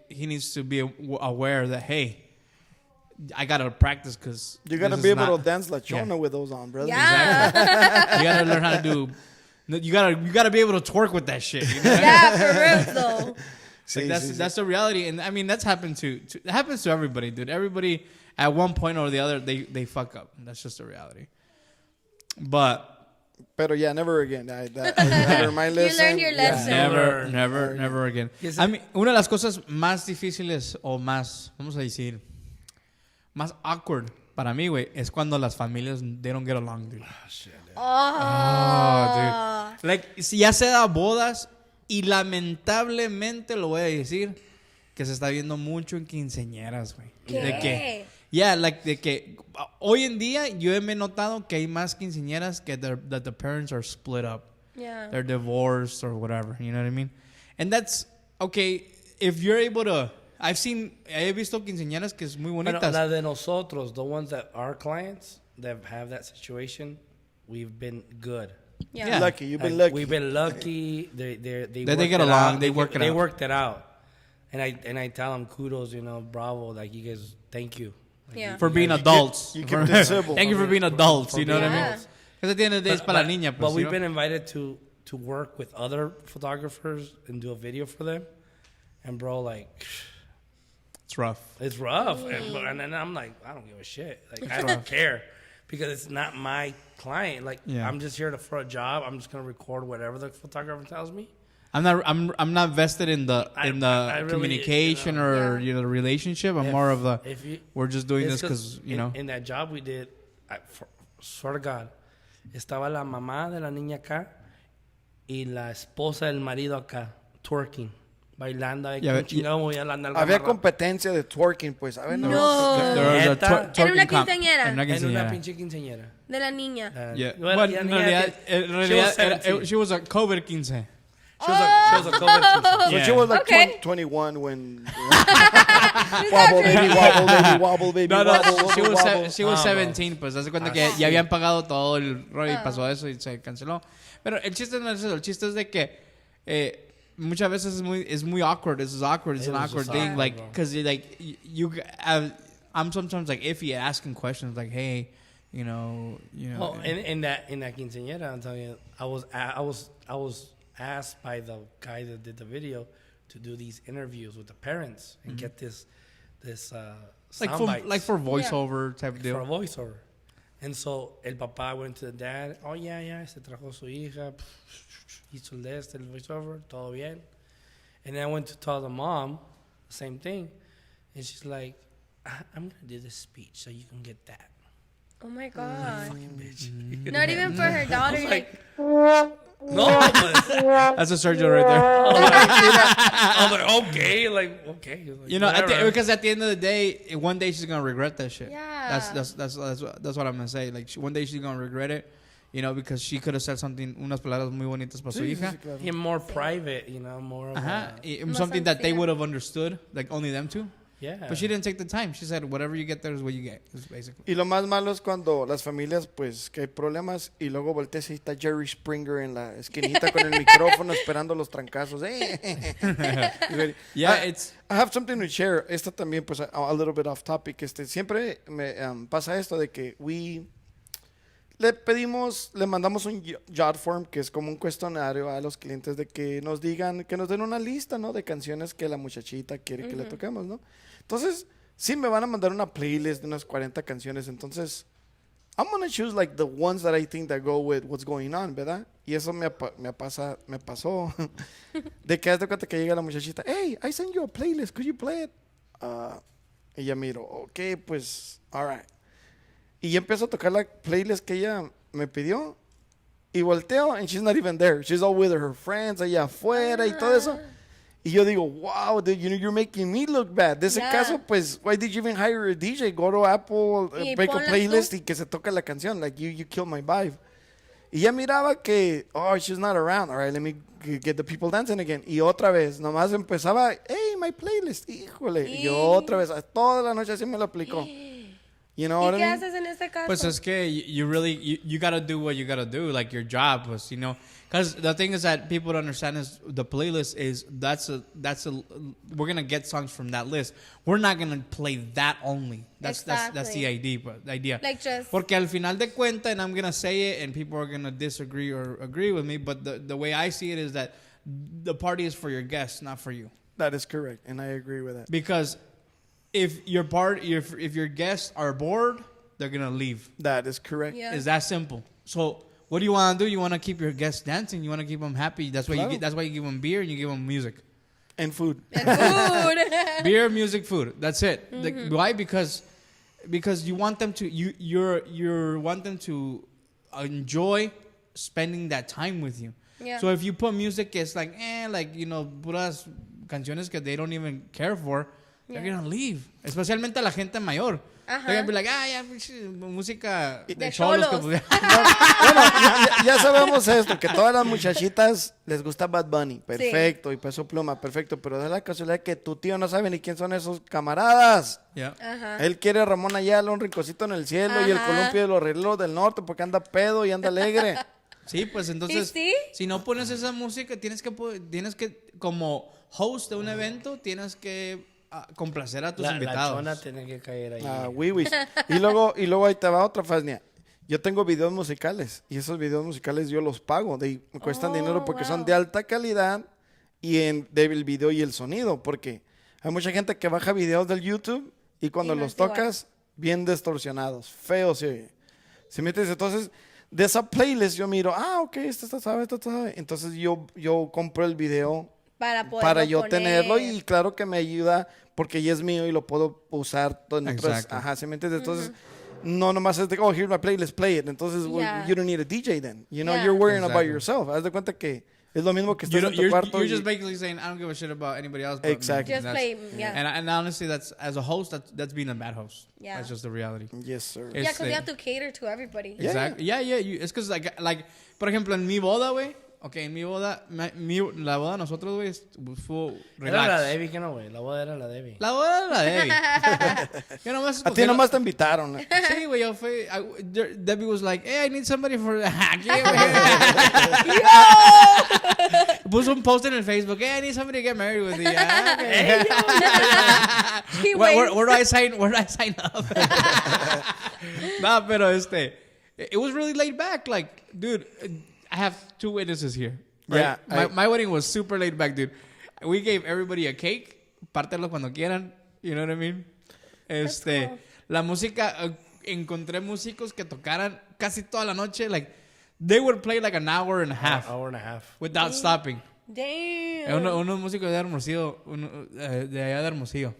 he needs to be aware that, hey, I gotta practice because You gotta be able to dance La Chona with those on, brother. Yeah. You gotta learn how to do. You gotta be able to twerk with that shit. You know? Yeah, for real though. Sí, Like, sí, sí. that's the reality, and I mean that's happened it happens to everybody, dude. Everybody at one point or the other they fuck up. That's just the reality. But Pero yeah, never again. I learned my lesson. learned your Yeah. lesson. never again. Yes, I mean, una de las cosas más difíciles o más, vamos a decir, más awkward para mí, güey, es cuando las familias they don't get along, dude. Oh. Like, si ya se da bodas y lamentablemente lo voy a decir que se está viendo mucho en quinceañeras, güey. ¿Qué? De que, yeah, like de que hoy en día yo me he notado que hay más quinceañeras que that the parents are split up. Yeah. They're divorced or whatever, you know what I mean? And that's okay if you're able to he visto quinceañeras que es muy Bueno, bonitas. la de nosotros, the ones that are clients that have that situation, we've been good. Yeah. Yeah. Lucky, you've been Like, lucky. we've been lucky. They That they worked get it along, out. they work it They out. worked it out. And I tell them kudos, you know, bravo, like you guys, thank you. Like, Yeah. For being adults. you kept it civil. Thank you for being adults, you know what I Yeah. mean? Because at the end of the day, es para la niña, pues, But you we've know? been invited to work with other photographers and do a video for them. And bro, like, It's rough. it's rough. And then I'm like, I don't give a shit. Like, I don't care because it's not my client. Like, Yeah. I'm just here for a job. I'm just gonna record whatever the photographer tells me. I'm not vested in the I really, communication you know, or Yeah. you know the relationship. I'm If- more of the if you- we're just doing It's this because you know. in that job we did, swear to God, estaba la mamá de la niña acá y la esposa del marido acá, twerking, bailando ahí, Ya, con ya- chingado movía la nalga Había amarrada. competencia de twerking, pues. A ver, No. There was a Neta. En una twerking comp- quinceañera. en una En una quinceañera. pinche quinceañera. De la niña. Yeah. Well, But la en niña realidad, que- en she was realidad 17. she was a COVID 15. She was a COVID So Yeah. she was like Okay. 21 when... wobble, baby, wobble, baby, wobble, baby, No, wobble, she wobble, was wobble. she was Ah, 17, pues hace cuenta que ya habían pagado todo el rollo y pasó eso y se canceló. Pero el chiste no es eso, el chiste es de que muchas veces es muy awkward. It's awkward. It's It an was awkward just thing, awkward, like bro. because like I'm sometimes like iffy asking questions like, hey, you know. Well, in that quinceañera, I'm telling you, I was asked by the guy that did the video to do these interviews with the parents and get this like sound for voiceover type of for a deal. voiceover. And so el papá went to the dad. Oh yeah, se trajo su hija. Hizo el voiceover, todo bien. And then I went to tell the mom the same thing, and she's like, "I'm gonna do this speech so you can get that." Oh my God. Fucking bitch. Not even for her daughter. I was Like, No, but That's a Sergio right there. I was like, okay, okay. Like, You know, whatever. because at the end of the day, one day she's gonna regret that shit. Yeah. That's what I'm gonna say. Like one day she's gonna regret it. You know, because she could have said something, unas palabras muy bonitas para su Sí, sí, hija. sí, claro. And more private, you know, more of Ajá. a, Más Something that they sincera. would have understood, like only them two. yeah. But she didn't take the time. She said, whatever you get there is what you get, is basically. Y lo más malo es cuando las familias, pues, que hay problemas y luego volteas y está Jerry Springer en la esquinita con el micrófono esperando los trancazos. Yeah, I have something to share. Esto también, pues, a little bit off topic. Siempre me pasa esto de que le mandamos un jot form, que es como un cuestionario a los clientes de que nos digan, que nos den una lista, ¿no? De canciones que la muchachita quiere que le toquemos, ¿no? Entonces, sí me van a mandar una playlist de unas 40 canciones. Entonces, I'm gonna choose like the ones that I think that go with what's going on, ¿verdad? Y eso me pasó. De que haz de cuenta que llega la muchachita, hey, I sent you a playlist, could you play it? Y ya miro, ok, pues, alright. Y yo empiezo a tocar la playlist que ella me pidió. Y volteo, and she's not even there. She's all with her friends allá afuera y todo eso. Y yo digo, wow, dude, you're making me look bad. De ese Yeah. caso, pues, why did you even hire a DJ? Go to Apple, Y break a ponla playlist tú. y que se toque la canción. Like, you killed my vibe. Y ya miraba que, oh, she's not around. All right, let me get the people dancing again. Y otra vez, nomás empezaba, hey, my playlist. Híjole. Y yo otra vez, toda la noche así me lo aplicó. You know what ¿Y I qué mean? haces en este caso? Pues es que you really, you gotta do what you gotta do, like your job was, you know. Because the thing is that people don't understand is the playlist is, we're gonna get songs from that list. We're not gonna play that only. That's the idea. Like just- Porque al final de cuenta, and I'm gonna say it, and people are gonna disagree or agree with me, but the way I see it is that the party is for your guests, not for you. That is correct, and I agree with that. Because if your guests are bored, they're gonna leave. That is correct. Yeah. It's that simple. So what do you want to do? You want to keep your guests dancing. You want to keep them happy. That's why Claro. that's why you give them beer and you give them music. And food. And food. Beer, music, food. That's it. Why? Because you want them to you want them to enjoy spending that time with you. Yeah. So if you put music, it's like puras canciones que they don't even care for. They're Yeah. gonna leave. Especialmente la gente mayor. Ajá. They're gonna be like, ya, música de De cholos. cholos. Que, Bueno, ya sabemos esto, que todas las muchachitas les gusta Bad Bunny. Perfecto, y Peso Pluma, perfecto. Pero da la casualidad que tu tío no sabe ni quién son esos camaradas. yeah. Ajá. Él quiere a Ramón Ayala, un rinconcito en el cielo y el Ajá. columpio de los Arreglos del Norte porque anda pedo y anda alegre. Sí, pues entonces, ¿Y sí? si no pones esa música, tienes que como host de un evento, tienes que complacer a tus La invitados. chona tiene que caer ahí. Wiwis. Y luego ahí te va otra Fasnia. Yo tengo videos musicales y esos videos musicales yo los pago. Me cuestan dinero porque son de alta calidad y del video y el sonido. Porque hay mucha gente que baja videos del YouTube y cuando Y no los es igual. tocas, bien distorsionados. Feos, sí. ¿Sí me entiendes? Entonces, de esa playlist yo miro, ok, esta sabe. Entonces yo compro el video para yo tenerlo y claro que me ayuda porque ya es mío y lo puedo usar todo en otras. Exacto. Ajá, ¿sí me entiendes? Entonces, no nomás es de, here's my playlist, play it. Entonces, Yeah. you don't need a DJ then. You know, Yeah. you're worrying about Exactly. yourself. Haz de cuenta que es lo mismo que You estás don't- en tu you're cuarto. you're y- just basically saying, I don't give a shit about anybody else. But me." Exactly. Just That's- play, yeah. And honestly, that's as a host, that's being a bad host. Yeah. That's just the reality. Yes, sir. Es- Yeah, because you have to cater to everybody. Yeah. Exactly. Yeah. It's because like, por ejemplo, en mi boda, güey. Okay, en mi boda, la boda de nosotros, güey, fue Era la relax. Debbie, que no, güey. La boda era la Debbie. La boda era la Debbie. Yo nomás A ti escogí nomás te invitaron. Sí, güey, yo fui. Debbie was like, hey, I need somebody for. ¿Qué, güey? Puso un post en el Facebook, hey, I need somebody to get married with you. She Where waits. do I sign up? No, pero it was really laid back. Like, dude, I have 2 witnesses here. Right? Yeah, My wedding was super laid back, dude. We gave everybody a cake. Pártelo cuando quieran. You know what I mean? cool. La música, encontré músicos que tocaran casi toda la noche. Like, they would play like an hour and a half Hour and a half. without stopping. Damn. Unos músicos de Hermosillo, de allá de Hermosillo.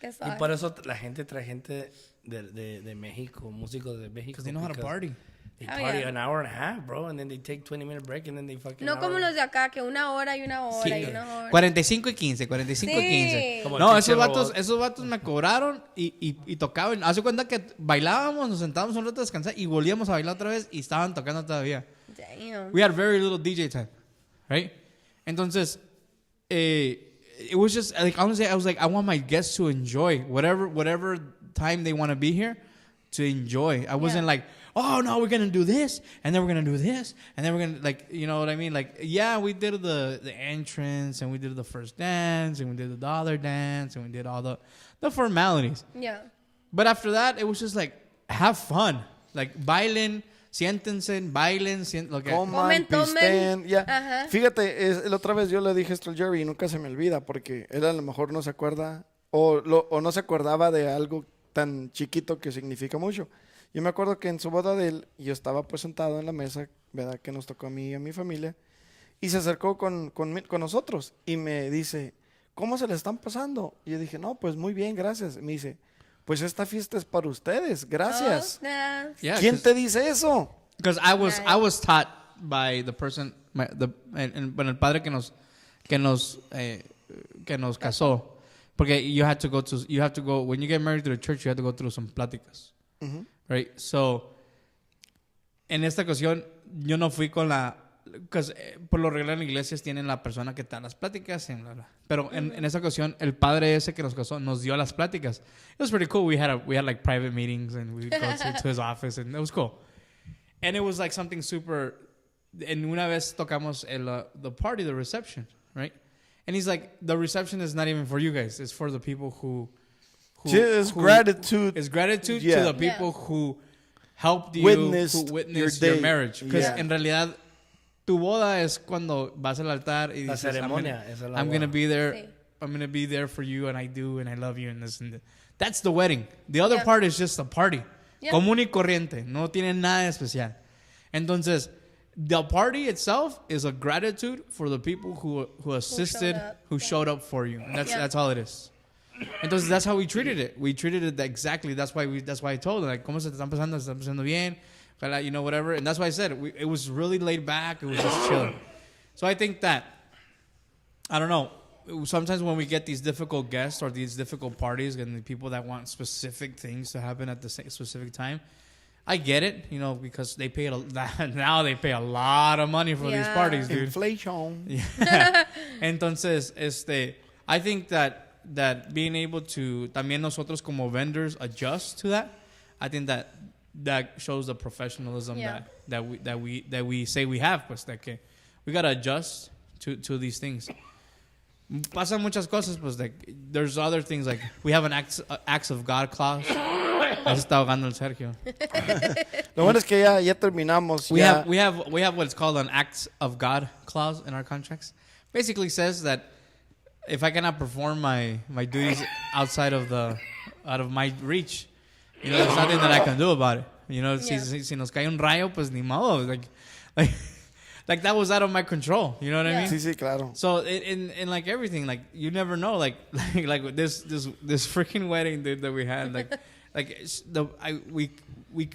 Qué Y suave. por eso la gente trae gente de México, músicos de México. Because they know how to party. They Oh, party yeah. an hour and a half, bro, and then they take 20-minute break, and then they fucking. No como los de acá, que una hora y una hora y Sí. una hora. 45 y 15, 45 y Sí. 15. Como No, el esos pinche vatos, robot. esos vatos me cobraron y tocaban. Hace cuenta que bailábamos, nos sentábamos un rato a descansar y volvíamos a bailar otra vez y estaban tocando todavía. Damn. We had very little DJ time, right? Entonces, it was just like honestly, I was like, I want my guests to enjoy whatever time they want to be here, to enjoy. I wasn't like, oh no, we're gonna do this, and then we're gonna do this, and then we're gonna like, you know what I mean? Like, yeah, we did the entrance, and we did the first dance, and we did the dollar dance, and we did all the formalities. Yeah. But after that, it was just like, have fun, like bailen. Siéntense, bailen, lo que... Coman, Tomen. pisten, ya. Ajá. Fíjate, la otra vez yo le dije esto al Jerry y nunca se me olvida porque él a lo mejor no se acuerda o no se acordaba de algo tan chiquito que significa mucho. Yo me acuerdo que en su boda de él, yo estaba pues sentado en la mesa, ¿verdad? Que nos tocó a mí y a mi familia, y se acercó con nosotros y me dice, ¿cómo se le están pasando? Y yo dije, no, pues muy bien, gracias. Y me dice, pues esta fiesta es para ustedes, gracias. Oh, snaps. Yeah, ¿Quién te dice eso? Because I was taught by the person, bueno, el padre que nos casó, porque you have to go when you get married to the church, you have to go through some pláticas, right? So, en esta ocasión yo no fui con because por lo regular en iglesias tienen la persona que da las pláticas, y bla, bla. Pero en esta ocasión el padre ese que nos casó nos dio las pláticas. It was pretty cool. We had like private meetings and we would go to his office and it was cool. And it was like something super. And una vez tocamos the party, the reception, right? And he's like, the reception is not even for you guys. It's for the people who Sí, es gratitude. It's gratitude Yeah. to the people who helped you, Witnessed who witnessed your your day. marriage. Because Yeah. en realidad, tu boda es cuando vas al altar y La dices, ceremonia, esa es la I'm gonna boda. be there. Sí. I'm gonna be there for you, and I do, and I love you, and this and that. That's the wedding. The other Yeah. part is just a party. Yeah. Común y corriente. No tiene nada de especial. Entonces, the party itself is a gratitude for the people who assisted, up. who showed up for you. And Yeah. that's all it is. Entonces, that's how we treated it. We treated it exactly. That's why I told them, like, ¿cómo se te están pasando? ¿Se están pasando bien? Ojalá, you know, whatever. And that's why I said it was really laid back. It was just chill. So I think that, I don't know, sometimes when we get these difficult guests or these difficult parties and the people that want specific things to happen at the specific time, I get it, you know, because they pay now they pay a lot of money for these Yeah. parties, dude. Inflation. Yeah. Entonces, I think that being able to también nosotros como vendors adjust to that, I think that shows the professionalism Yeah. that we say we have, pues, that que we gotta adjust to these things. Pasan muchas cosas, pues, like there's other things like we have an acts of God clause. Ahí se está ahogando el Sergio. Lo bueno es que ya terminamos. We ya. have what's called an acts of God clause in our contracts. Basically says that if I cannot perform my duties outside of my reach, you know, there's nothing that I can do about it. You know, Yeah. si nos cae un rayo, pues ni modo. Like that was out of my control. You know what I Yeah. mean? Sí, claro. So in like everything, like you never know, like this freaking wedding dude, that we had, we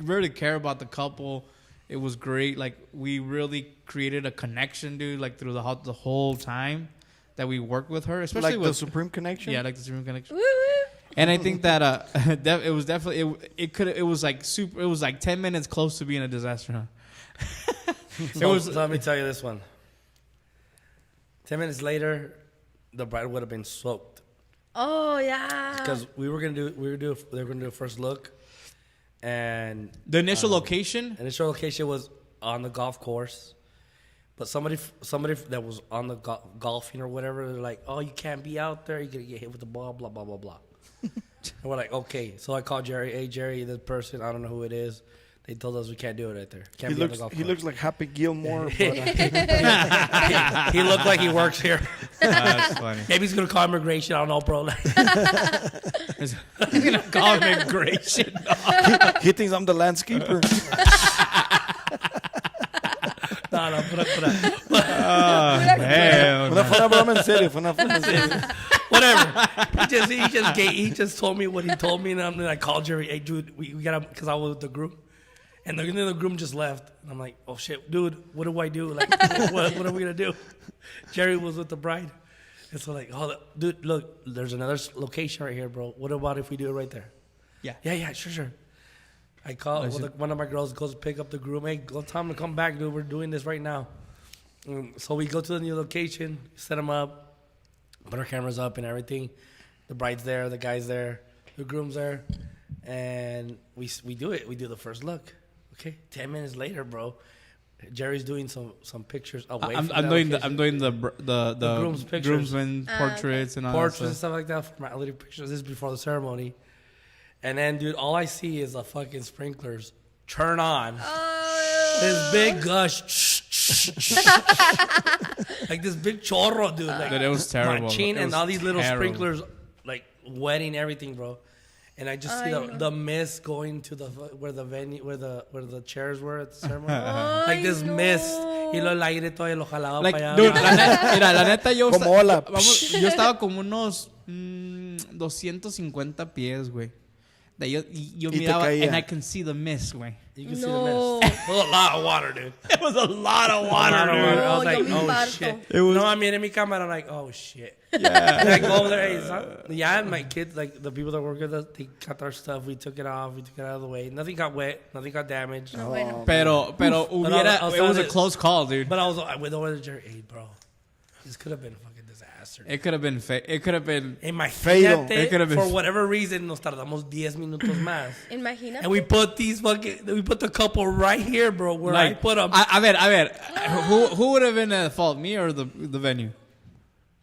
really care about the couple. It was great. Like we really created a connection, dude. Like through the whole time that we worked with her, especially Like with the Supreme Connection. yeah, like the Supreme Connection. Woo woo. And I think that it was definitely it was like 10 minutes close to being a disaster. Huh? So let me tell you this one. 10 minutes later, the bride would have been soaked Oh yeah. because they were gonna do a first look, and The initial location. initial location was on the golf course, but somebody that was on the golfing or whatever, they're like, "Oh, you can't be out there. You're gonna get hit with the ball." Blah blah blah blah. And we're like, "Okay." So I called Jerry. Hey Jerry, this person, I don't know who it is. They told us we can't do it right there. Can't be on the golf He course. looks like Happy Gilmore. But, He looked like he works here. That's funny. Maybe he's gonna call immigration. I don't know, bro. He's gonna call immigration. he thinks I'm the landscaper. no, put Hell Fue una broma en serio. Fue una broma en serio. whatever. He just told me what he told me, and then I called Jerry. Hey, dude, we gotta, because I was with the group, And the groom just left. And I'm like, oh shit, dude, what do I do? Like, what are we gonna do? Jerry was with the bride. And so like, oh, dude, look, there's another location right here, bro. What about if we do it right there? Yeah. Yeah, sure. I call one of my girls goes to pick up the groom. Hey, go tell him to come back, dude. We're doing this right now. So we go to the new location, set them up, put our cameras up and everything. The bride's there, the guy's there, the groom's there, and we do it. We do the first look. Okay, 10 minutes later, bro, Jerry's doing some pictures away. I'm doing the groom's pictures. groomsmen portraits and all portraits that and stuff like that, formality pictures. This is before the ceremony, and then, dude, all I see is the fucking sprinklers turn on. This big gush. Like this big chorro, dude. Like, Dude, it was terrible. Machine It and was all these little terrible. sprinklers, like wetting everything, bro. And I just see the mist going to where the venue, where the chairs were at the ceremony. Like this mist. Y lo el aire todo lo jalaba Like, para allá. dude, la neta, yo, Como ola. yo estaba como unos 250 pies, güey. Yo Y te miraba, caía. and I can see the mist, güey. You can see the mist. It was a lot of water, dude. It was a lot of water, I was Oh, like, yo me oh infarto. shit. It was- No, I mean, in mi cámara, I'm like, oh shit. Yeah. And I go over there, hey, yeah, and my kids, like the people that work with us, they cut our stuff. We took it off. We took it out of the way. Nothing got wet. Nothing got damaged. No, bueno. Pero hubiera, I was it was a telling close call, dude. But I went over to Jerry, hey, bro, this could have been a fucking disaster. It could have been It could have been. Fatal. It could have been for whatever reason, nos tardamos 10 minutos más. Imagínate. And we put the couple right here, bro, where I put them. A ver. Who would have been at fault, me or the venue?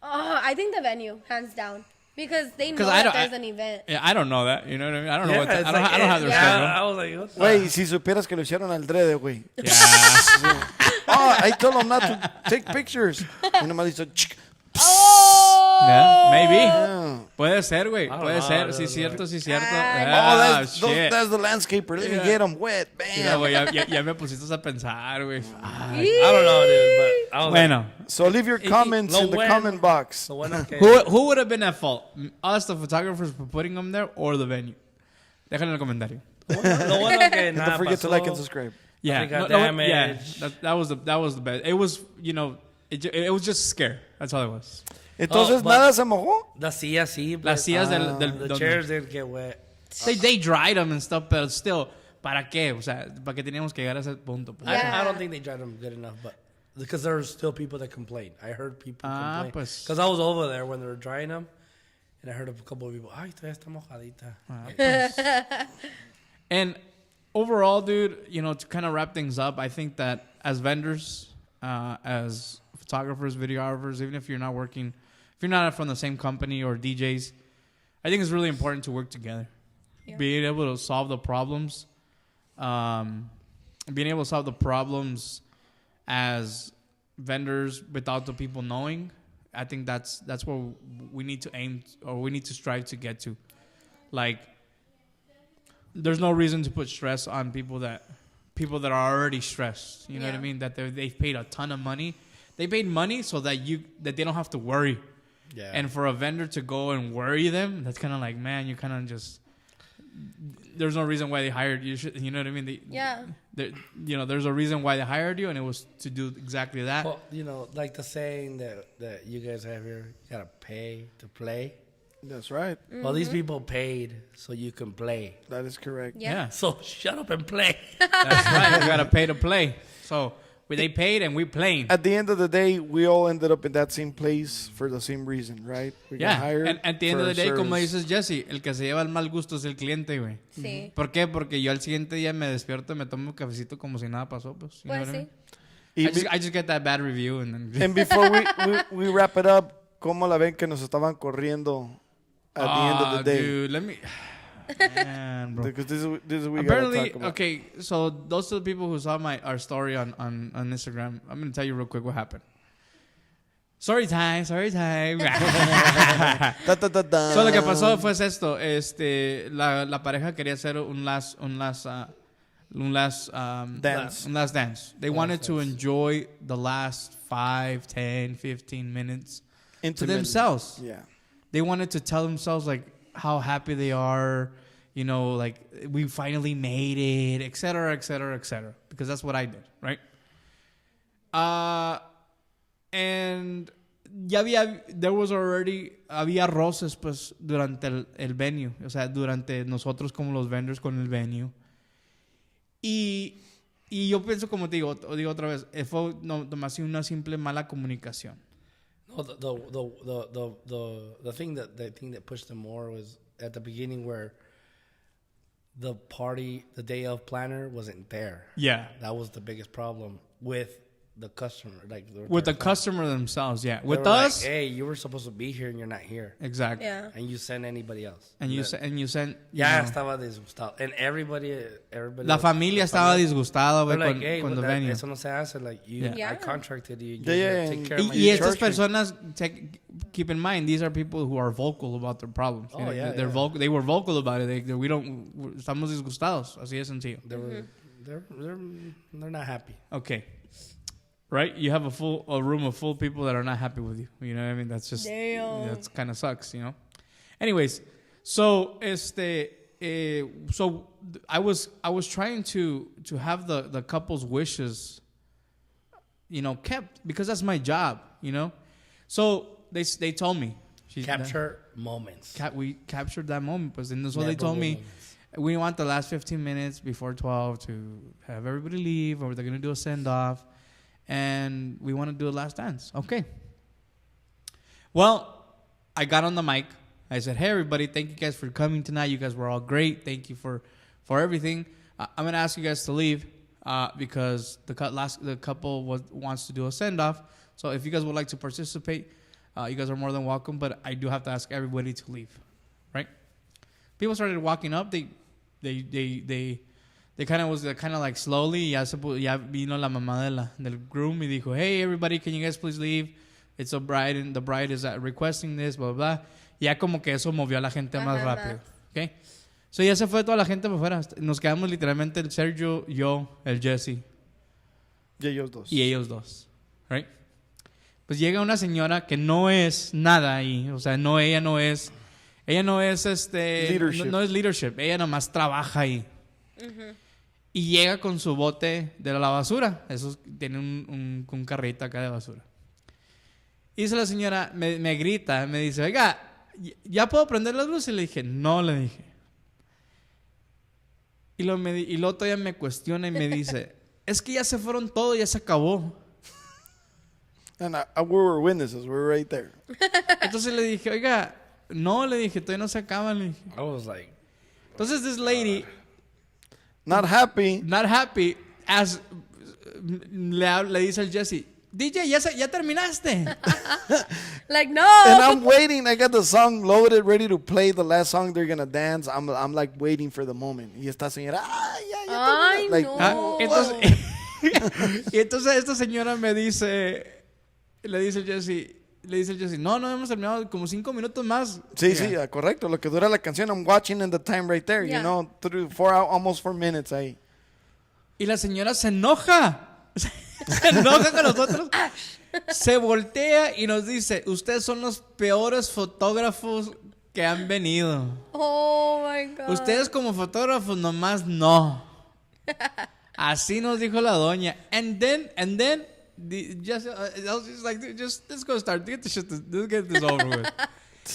Oh, I think the venue, hands down. Because they know 'Cause I that don't- there's an event. Yeah, I don't know that. You know what I mean? I don't know what. it's I don't have their yeah. schedule. I was like, what the- Güey, si supieras que lo hicieron al drede, güey. Yeah. Oh, I told them not to take pictures. Y nomás hizo... "Chic". Oh! Yeah, maybe. Yeah. Puede ser, güey. I don't Puede know, ser. dude, Sí, cierto, sí, cierto. Ah, Oh, Shit. that's the landscaper. Let me Yeah. get them wet. Mira, Bam. güey, ya me pusiste a pensar, güey. I don't know, dude, but I was Bueno, So leave your comments lo in the bueno- comment box. like, so bueno que- who would have been at fault? Us, the photographers, for putting them there, or the venue? Déjalo en el comentario. lo bueno que And nada don't forget to like and pasó. subscribe. Yeah, Nothing got yeah. damaged. That was the best. It was, it was just scare. That's all it was. Entonces, but- ¿nada se mojó? Las sillas sí. Las sillas del The donde- chairs didn't get wet. They dried them and stuff, but still, ¿para qué? O sea, ¿para qué teníamos que llegar a ese punto? Pues? Yeah. I don't think they dried them good enough, but because there were still people that complained. I heard people complain. Pues. Because I was over there when they were drying them, and I heard a couple of people, ay, todavía está mojadita. And overall, dude, to kind of wrap things up, I think that as vendors, as photographers, videographers, even if you're not working, if you're not from the same company or DJs, I think it's really important to work together. Yeah. Being able to solve the problems, as vendors without the people knowing, I think that's where we need to aim, or we need to strive to get to. Like, there's no reason to put stress on people that are already stressed. You know what I Yeah. mean? That they've paid a ton of money. They paid money so that they don't have to worry. Yeah. And for a vendor to go and worry them, that's kind of like, man, you kind of just. There's no reason why they hired you. You know what I mean? Yeah. There's a reason why they hired you, and it was to do exactly that. Well, like the saying that you guys have here, you gotta pay to play. That's right. Well, these people paid so you can play. That is correct. Yeah. So shut up and play. That's right. You gotta pay to play. So they paid and we playing. At the end of the day, we all ended up in that same place for the same reason, right? We got Yeah. hired And at the end for of the our day, como service. dices Jesse, el que se lleva el mal gusto es el cliente, güey. Sí. ¿Por qué? Porque yo al siguiente día me despierto y me tomo un cafecito como si nada pasó, pues. You know Pues what I sí. mean? I just get that bad review and then. And before we wrap it up, ¿cómo la ven que nos estaban corriendo at the end of the day? Dude, let me. Man, bro. Because this is we gotta Apparently, talk about. okay, so those are the people who saw our story on Instagram. I'm going to tell you real quick what happened. Story time. Da, da, da, da. So, lo que pasó fue esto. La pareja quería hacer un last dance. They wanted to enjoy the last 5, 10, 15 minutes to Intimate. themselves. Yeah. They wanted to tell themselves like how happy they are, you know, like we finally made it, etc., because that's what I did, right? And ya había roces pues durante el venue, o sea, durante nosotros como los vendors con el venue. Y yo pienso, como te digo otra vez, fue nomás una simple mala comunicación. No, the thing that pushed them more was at the beginning where the day of planner wasn't there. Yeah. That was the biggest problem with the customer, like With the customer themselves, yeah. They With were us, like, hey, you were supposed to be here and you're not here, exactly. Yeah. and you send anybody else. And you sent, you Ya know, estaba disgustado, and everybody. la familia estaba disgustada, They're güey, like, hey, con the that, venue. eso no se hace. Like you, Yeah. I contracted you. You Yeah, should yeah, take care of my Y estas charge me. personas, keep in mind, these are people who are vocal about their problems. Oh, yeah, They're yeah. vocal. They were vocal about it. Estamos disgustados. Así de sencillo. They're not happy. Okay. Right? You have a room of full people that are not happy with you. You know what I mean? That's just, Damn. that's kind of sucks, you know? Anyways, so, so I was trying to have the couple's wishes, you know, kept, because that's my job, you know? So they told me. Capture moments. We captured that moment. Pues, and so they Memorable told me, moments. we want the last 15 minutes before 12 to have everybody leave, or they're going to do a send-off. And we want to do a last dance. Okay. Well, I got on the mic. I said, hey, everybody, thank you guys for coming tonight. You guys were all great. Thank you for everything. I'm going to ask you guys to leave because the couple wants to do a send-off. So if you guys would like to participate, you guys are more than welcome. But I do have to ask everybody to leave. Right? People started walking up. They kind of like slowly. Ya vino la mamá del groom y dijo, hey, everybody, can you guys please leave? It's a bride and the bride is requesting this, blah, blah, blah. Ya como que eso movió a la gente más rápido. Okay? So ya se fue toda la gente para afuera. Nos quedamos literalmente el Sergio, yo, el Jesse. Y ellos dos. Y ellos dos. Right? Pues llega una señora que no es nada ahí. O sea, ella no es Leadership. No es leadership. Ella nomás trabaja ahí. Y llega con su bote de la basura. Eso tiene un carrito acá de basura. Y dice la señora, me grita, me dice, oiga, ¿ya puedo prender las luces? Y le dije, no, le dije. Y luego todavía me cuestiona y me dice, es que ya se fueron todos, ya se acabó. And we were witnesses. We were right there. Entonces le dije, oiga, no, le dije, todavía no se acaban. Le dije. I was like, Entonces this lady, Not happy. not happy, le dice al Jesse, DJ, ya terminaste. Like, And no. I'm waiting. I got the song loaded, ready to play the last song they're gonna dance. I'm like waiting for the moment. Y esta señora, ya Ay, terminó. Like, no. Y entonces esta señora me dice, le dice el Jesse, no hemos terminado, como 5 minutos más. Sí, correcto. Lo que dura la canción, I'm watching in the time right there. Yeah. You know, almost 4 minutes ahí. Y la señora se enoja. Se enoja con nosotros. Se voltea y nos dice, ustedes son los peores fotógrafos que han venido. Oh my God. Ustedes como fotógrafos nomás no. Así nos dijo la doña. And then I was just like, let's go start. Let's get this over with.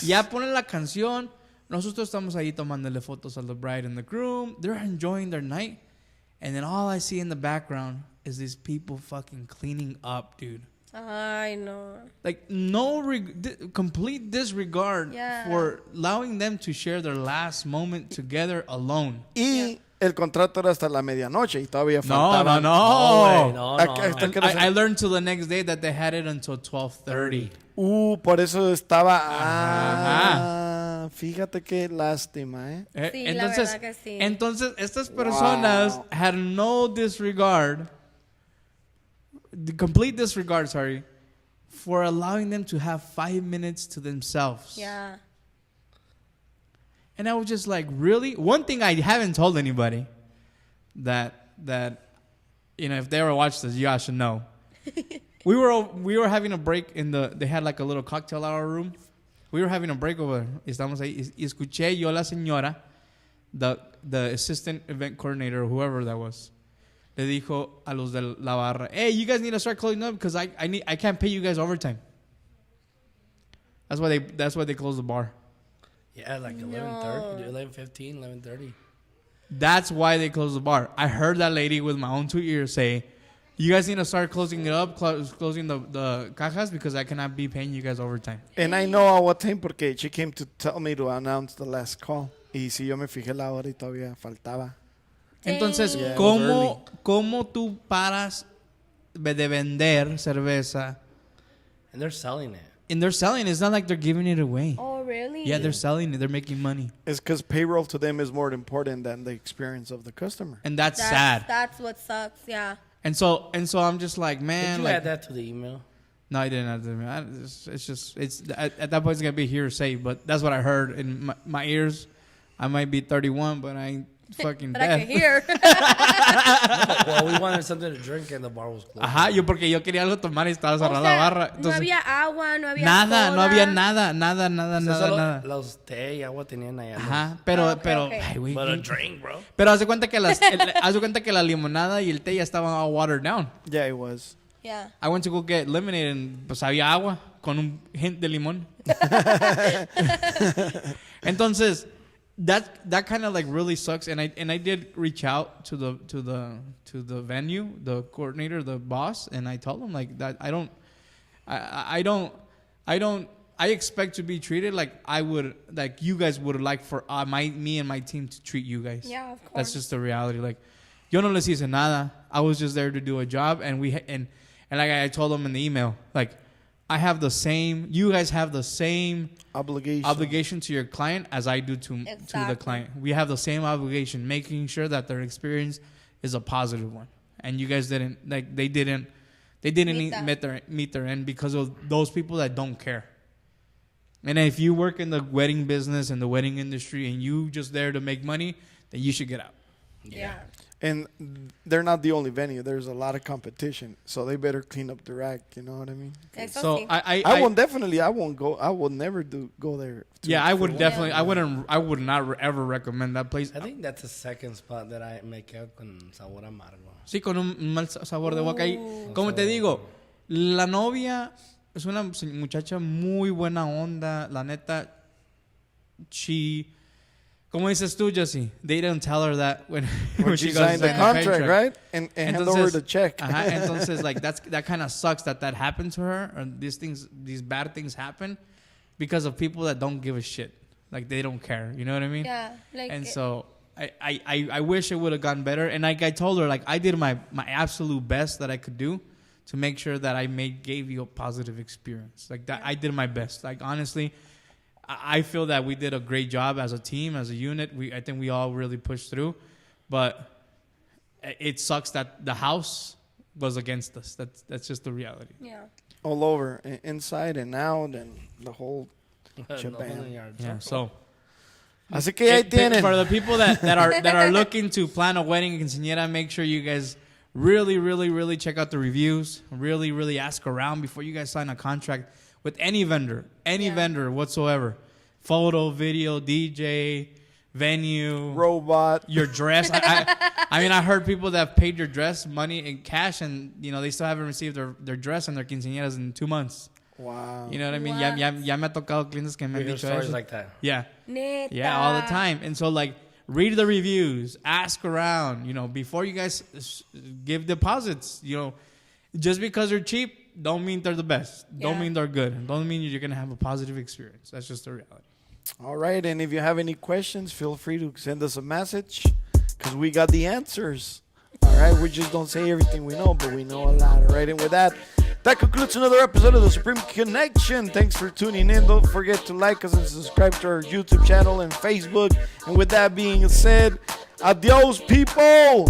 Ya ponen la canción. Nosotros estamos ahí tomándole fotos a the bride and the groom. They're enjoying their night. And then all I see in the background is these people fucking cleaning up, dude. Ay, no. Like complete disregard Yeah. for allowing them to share their last moment together alone. Y el contrato era hasta la medianoche y todavía No, faltaba. no, no. Hasta que era- I learned till the next day that they had it until 12:30. Por eso estaba. Ajá. Fíjate qué lástima, ¿eh? Sí, la Entonces, verdad que sí. entonces estas personas Wow. had no disregard, the complete disregard, sorry, for allowing them to have 5 minutes to themselves. Yeah. And I was just like, really? One thing I haven't told anybody that you know, if they ever watch this, you guys should know. we were having a break they had like a little cocktail hour room. We were having a break over there. Estamos ahí y escuché yo a la señora the assistant event coordinator or whoever that was, le dijo a los de la barra, hey, you guys need to start closing up because I can't pay you guys overtime. That's why they closed the bar. Yeah, like 11:30, 11:15, 11:30. That's why they closed the bar. I heard that lady with my own 2 ears say, you guys need to start closing it up, closing the cajas because I cannot be paying you guys overtime. And I know at what time porque she came to tell me to announce the last call. Y si yo me fijé la hora y todavía faltaba. Entonces, Yeah, it was ¿cómo tú paras de vender cerveza? And they're selling it. And they're selling it. It's not like they're giving it away. Oh, really? Yeah, they're selling it. They're making money. It's because payroll to them is more important than the experience of the customer. And that's sad. That's what sucks. Yeah. And so I'm just like, man. Did you like, add that to the email? No, I didn't have to. It's at that point, it's going to be hearsay. But that's what I heard in my ears. I might be 31, but I ain't fucking But deaf. I can hear. Well, we wanted something to drink and the bar was closed. Ajá, porque yo quería algo tomar y estaba O cerrada sea, la barra. no Entonces, había agua, no había nada, soda. no había nada. O sea, solo Nada. los té y agua tenían allá. ¿no? Ajá, pero, Okay. ay, güey. But a drink, bro. Pero haz de cuenta que haz de cuenta que la limonada y el té ya estaban all watered down. Yeah, it was. Yeah. I went to go get lemonade and pues había agua con un hint de limón. Entonces, that kind of like really sucks. And I did reach out to the venue, the coordinator, the boss, and I told him like that I expect to be treated like you guys would like for me and my team to treat you guys. Yeah, of course. That's just the reality. Like, yo no les hice nada. I was just there to do a job, and and like I told them in the email, like you guys have the same obligation to your client as I do to the client. We have the same obligation, making sure that their experience is a positive one. And you guys didn't meet their end because of those people that don't care. And if you work in the wedding business and the wedding industry and you just there to make money, then you should get out. Yeah. And they're not the only venue. There's a lot of competition, so they better clean up their act. You know what I mean? Eso So sí. I won't go. I will never go there. Yeah, I would for definitely. I would not ever recommend that place. I think that's the second spot that I make out con sabor amargo. Sí, con un mal sabor de boca. Y como te digo, la novia es una muchacha muy buena onda. La neta, como dices tú, Josie, they don't tell her that when she goes signed to the sign contract, right? And hand over the check. Ajá, entonces, like that kind of sucks that happened to her. Or these bad things happen because of people that don't give a shit. Like they don't care. You know what I mean? Yeah. Like, And so I wish it would have gone better. And like I told her, like I did my absolute best that I could do to make sure that gave you a positive experience. Like that, I did my best. Like honestly, I feel that we did a great job as a team, as a unit. I think we all really pushed through, but it sucks that the house was against us. That's just the reality. yeah. All over, inside and out, and the whole No, shebang. Yeah. So. Así que ahí tienen. For the people that are looking to plan a wedding in quinceañera, make sure you guys really, really, really check out the reviews. Really, really ask around before you guys sign a contract with any vendor whatsoever. Photo, video, DJ, venue, Robot. your dress. I mean, I heard people that have paid your dress money in cash, and they still haven't received their dress and their quinceañeras in 2 months. Wow. You know what I mean? What? Ya me ha tocado clientes que me We han hear dicho stories eso. like that. Yeah. Neta. Yeah, all the time. And so, like, read the reviews, ask around, before you guys give deposits. Just because they're cheap, don't mean they're the best. Don't Yeah. mean they're good. Don't mean you're going to have a positive experience. That's just the reality. All right, and if you have any questions, feel free to send us a message because we got the answers. All right, we just don't say everything we know, but we know a lot. All right, and with that concludes another episode of the Supreme Connection. Thanks for tuning in. Don't forget to like us and subscribe to our YouTube channel and Facebook. And with that being said, adios, people.